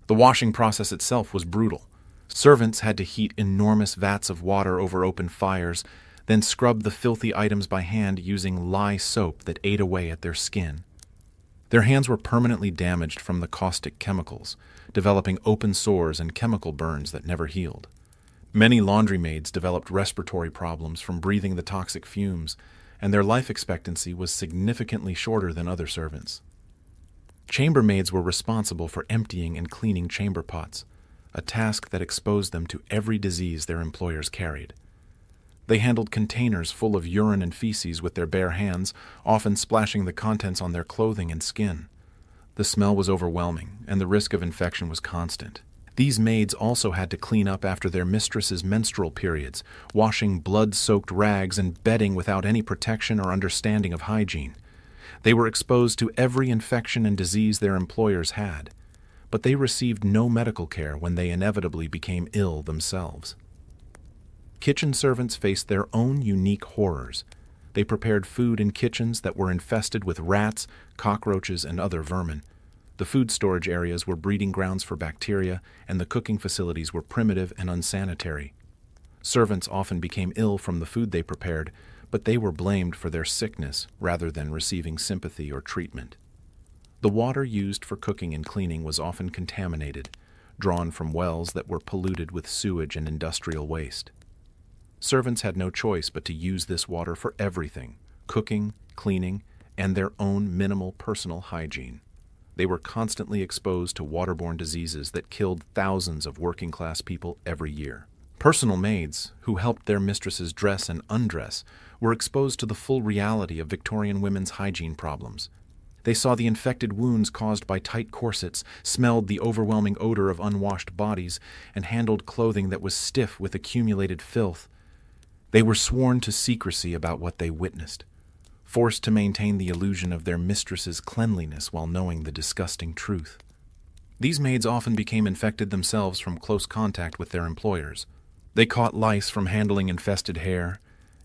The washing process itself was brutal. Servants had to heat enormous vats of water over open fires, then scrub the filthy items by hand using lye soap that ate away at their skin. Their hands were permanently damaged from the caustic chemicals, developing open sores and chemical burns that never healed. Many laundry maids developed respiratory problems from breathing the toxic fumes, and their life expectancy was significantly shorter than other servants. Chambermaids were responsible for emptying and cleaning chamber pots, a task that exposed them to every disease their employers carried. They handled containers full of urine and feces with their bare hands, often splashing the contents on their clothing and skin. The smell was overwhelming, and the risk of infection was constant. These maids also had to clean up after their mistresses' menstrual periods, washing blood-soaked rags and bedding without any protection or understanding of hygiene. They were exposed to every infection and disease their employers had, but they received no medical care when they inevitably became ill themselves. Kitchen servants faced their own unique horrors. They prepared food in kitchens that were infested with rats, cockroaches, and other vermin. The food storage areas were breeding grounds for bacteria, and the cooking facilities were primitive and unsanitary. Servants often became ill from the food they prepared, but they were blamed for their sickness rather than receiving sympathy or treatment. The water used for cooking and cleaning was often contaminated, drawn from wells that were polluted with sewage and industrial waste. Servants had no choice but to use this water for everything: cooking, cleaning, and their own minimal personal hygiene. They were constantly exposed to waterborne diseases that killed thousands of working-class people every year. Personal maids, who helped their mistresses dress and undress, were exposed to the full reality of Victorian women's hygiene problems. They saw the infected wounds caused by tight corsets, smelled the overwhelming odor of unwashed bodies, and handled clothing that was stiff with accumulated filth. They were sworn to secrecy about what they witnessed, forced to maintain the illusion of their mistress's cleanliness while knowing the disgusting truth. These maids often became infected themselves from close contact with their employers. They caught lice from handling infested hair,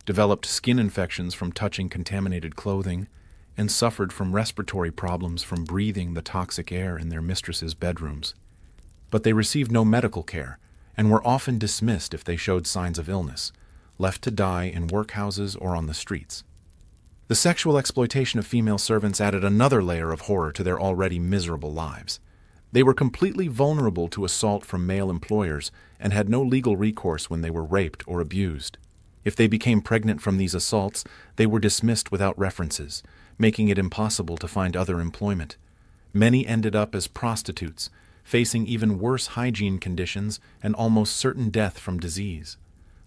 developed skin infections from touching contaminated clothing, and suffered from respiratory problems from breathing the toxic air in their mistresses' bedrooms. But they received no medical care and were often dismissed if they showed signs of illness, left to die in workhouses or on the streets. The sexual exploitation of female servants added another layer of horror to their already miserable lives. They were completely vulnerable to assault from male employers and had no legal recourse when they were raped or abused. If they became pregnant from these assaults, they were dismissed without references, making it impossible to find other employment. Many ended up as prostitutes, facing even worse hygiene conditions and almost certain death from disease.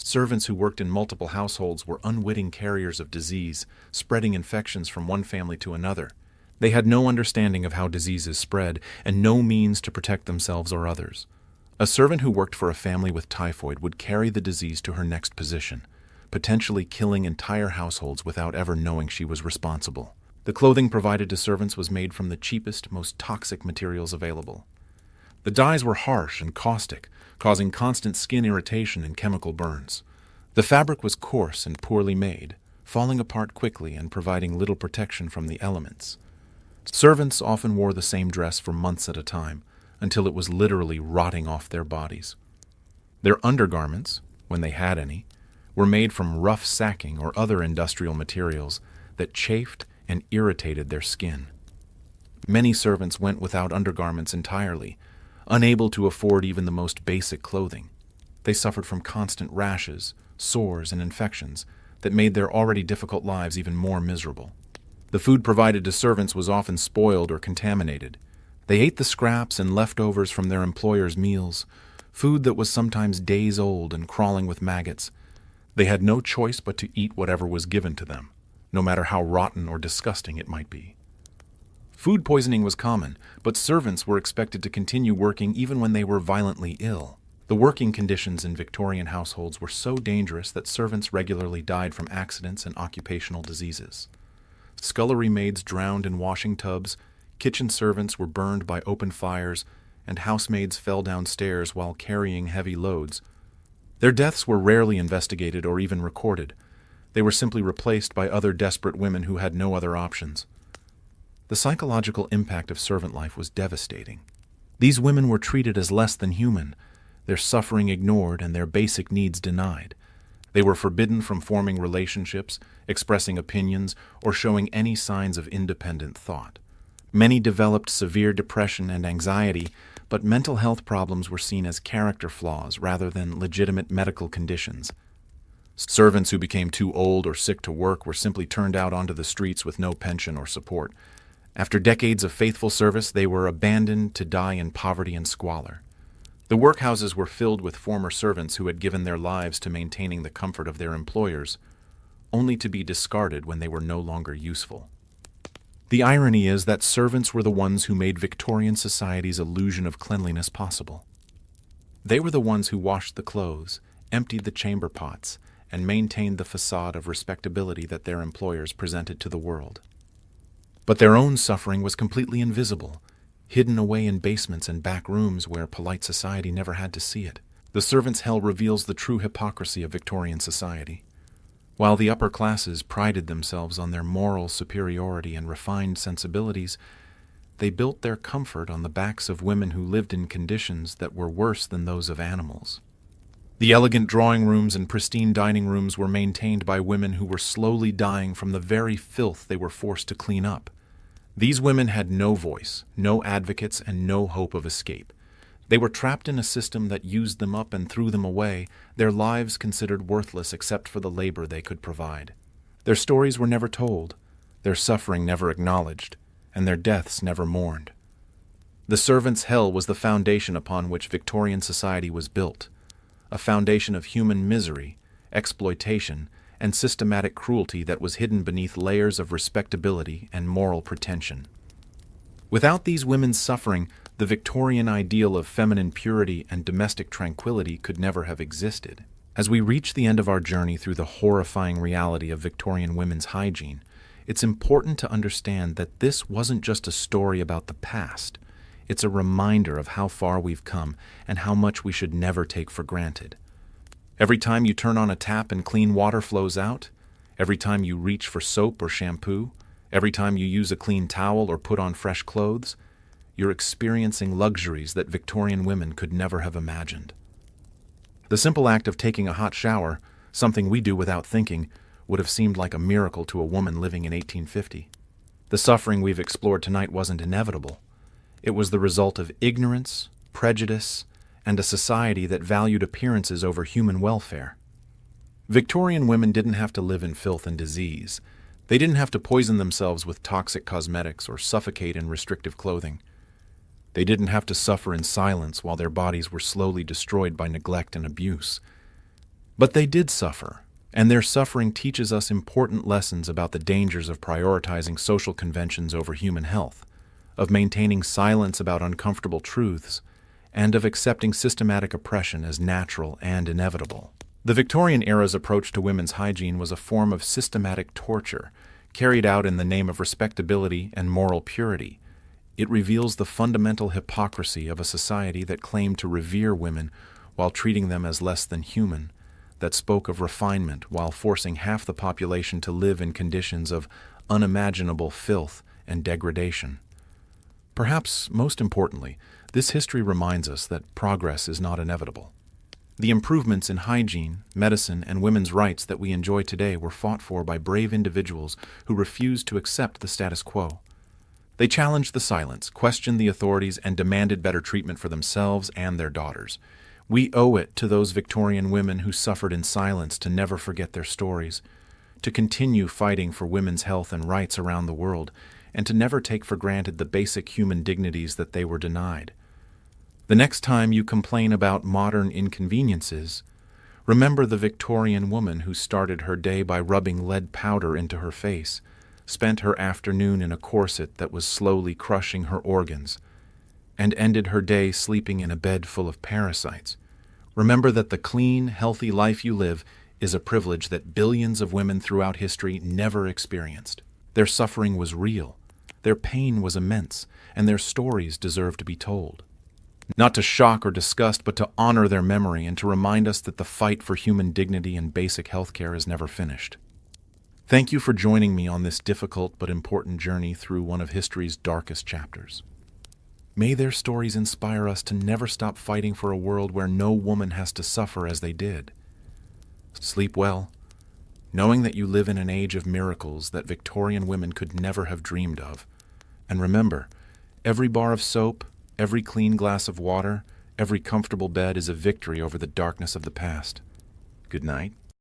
Servants who worked in multiple households were unwitting carriers of disease, spreading infections from one family to another. They had no understanding of how diseases spread and no means to protect themselves or others. A servant who worked for a family with typhoid would carry the disease to her next position, potentially killing entire households without ever knowing she was responsible. The clothing provided to servants was made from the cheapest, most toxic materials available. The dyes were harsh and caustic, causing constant skin irritation and chemical burns. The fabric was coarse and poorly made, falling apart quickly and providing little protection from the elements. Servants often wore the same dress for months at a time, until it was literally rotting off their bodies. Their undergarments, when they had any, were made from rough sacking or other industrial materials that chafed and irritated their skin. Many servants went without undergarments entirely, unable to afford even the most basic clothing. They suffered from constant rashes, sores, and infections that made their already difficult lives even more miserable. The food provided to servants was often spoiled or contaminated. They ate the scraps and leftovers from their employers' meals, food that was sometimes days old and crawling with maggots. They had no choice but to eat whatever was given to them, no matter how rotten or disgusting it might be. Food poisoning was common, but servants were expected to continue working even when they were violently ill. The working conditions in Victorian households were so dangerous that servants regularly died from accidents and occupational diseases. Scullery maids drowned in washing tubs, kitchen servants were burned by open fires, and housemaids fell downstairs while carrying heavy loads. Their deaths were rarely investigated or even recorded. They were simply replaced by other desperate women who had no other options. The psychological impact of servant life was devastating. These women were treated as less than human, their suffering ignored and their basic needs denied. They were forbidden from forming relationships, expressing opinions, or showing any signs of independent thought. Many developed severe depression and anxiety, but mental health problems were seen as character flaws rather than legitimate medical conditions. Servants who became too old or sick to work were simply turned out onto the streets with no pension or support. After decades of faithful service, they were abandoned to die in poverty and squalor. The workhouses were filled with former servants who had given their lives to maintaining the comfort of their employers, only to be discarded when they were no longer useful. The irony is that servants were the ones who made Victorian society's illusion of cleanliness possible. They were the ones who washed the clothes, emptied the chamber pots, and maintained the facade of respectability that their employers presented to the world. But their own suffering was completely invisible, hidden away in basements and back rooms where polite society never had to see it. The servants' hell reveals the true hypocrisy of Victorian society. While the upper classes prided themselves on their moral superiority and refined sensibilities, they built their comfort on the backs of women who lived in conditions that were worse than those of animals. The elegant drawing rooms and pristine dining rooms were maintained by women who were slowly dying from the very filth they were forced to clean up. These women had no voice, no advocates, and no hope of escape. They were trapped in a system that used them up and threw them away, their lives considered worthless except for the labor they could provide. Their stories were never told, their suffering never acknowledged, and their deaths never mourned. The servants' hell was the foundation upon which Victorian society was built, a foundation of human misery, exploitation, and systematic cruelty that was hidden beneath layers of respectability and moral pretension. Without these women's suffering, the Victorian ideal of feminine purity and domestic tranquility could never have existed. As we reach the end of our journey through the horrifying reality of Victorian women's hygiene, it's important to understand that this wasn't just a story about the past. It's a reminder of how far we've come and how much we should never take for granted. Every time you turn on a tap and clean water flows out, every time you reach for soap or shampoo, every time you use a clean towel or put on fresh clothes, you're experiencing luxuries that Victorian women could never have imagined. The simple act of taking a hot shower, something we do without thinking, would have seemed like a miracle to a woman living in 1850. The suffering we've explored tonight wasn't inevitable. It was the result of ignorance, prejudice, and a society that valued appearances over human welfare. Victorian women didn't have to live in filth and disease. They didn't have to poison themselves with toxic cosmetics or suffocate in restrictive clothing. They didn't have to suffer in silence while their bodies were slowly destroyed by neglect and abuse. But they did suffer, and their suffering teaches us important lessons about the dangers of prioritizing social conventions over human health, of maintaining silence about uncomfortable truths, and of accepting systematic oppression as natural and inevitable. The Victorian era's approach to women's hygiene was a form of systematic torture, carried out in the name of respectability and moral purity. It reveals the fundamental hypocrisy of a society that claimed to revere women while treating them as less than human, that spoke of refinement while forcing half the population to live in conditions of unimaginable filth and degradation. Perhaps most importantly, this history reminds us that progress is not inevitable. The improvements in hygiene, medicine, and women's rights that we enjoy today were fought for by brave individuals who refused to accept the status quo. They challenged the silence, questioned the authorities, and demanded better treatment for themselves and their daughters. We owe it to those Victorian women who suffered in silence to never forget their stories, to continue fighting for women's health and rights around the world, and to never take for granted the basic human dignities that they were denied. The next time you complain about modern inconveniences, remember the Victorian woman who started her day by rubbing lead powder into her face, spent her afternoon in a corset that was slowly crushing her organs, and ended her day sleeping in a bed full of parasites. Remember that the clean, healthy life you live is a privilege that billions of women throughout history never experienced. Their suffering was real, their pain was immense, and their stories deserve to be told. Not to shock or disgust, but to honor their memory and to remind us that the fight for human dignity and basic health care is never finished. Thank you for joining me on this difficult but important journey through one of history's darkest chapters. May their stories inspire us to never stop fighting for a world where no woman has to suffer as they did. Sleep well, knowing that you live in an age of miracles that Victorian women could never have dreamed of. And remember, every bar of soap, every clean glass of water, every comfortable bed is a victory over the darkness of the past. Good night.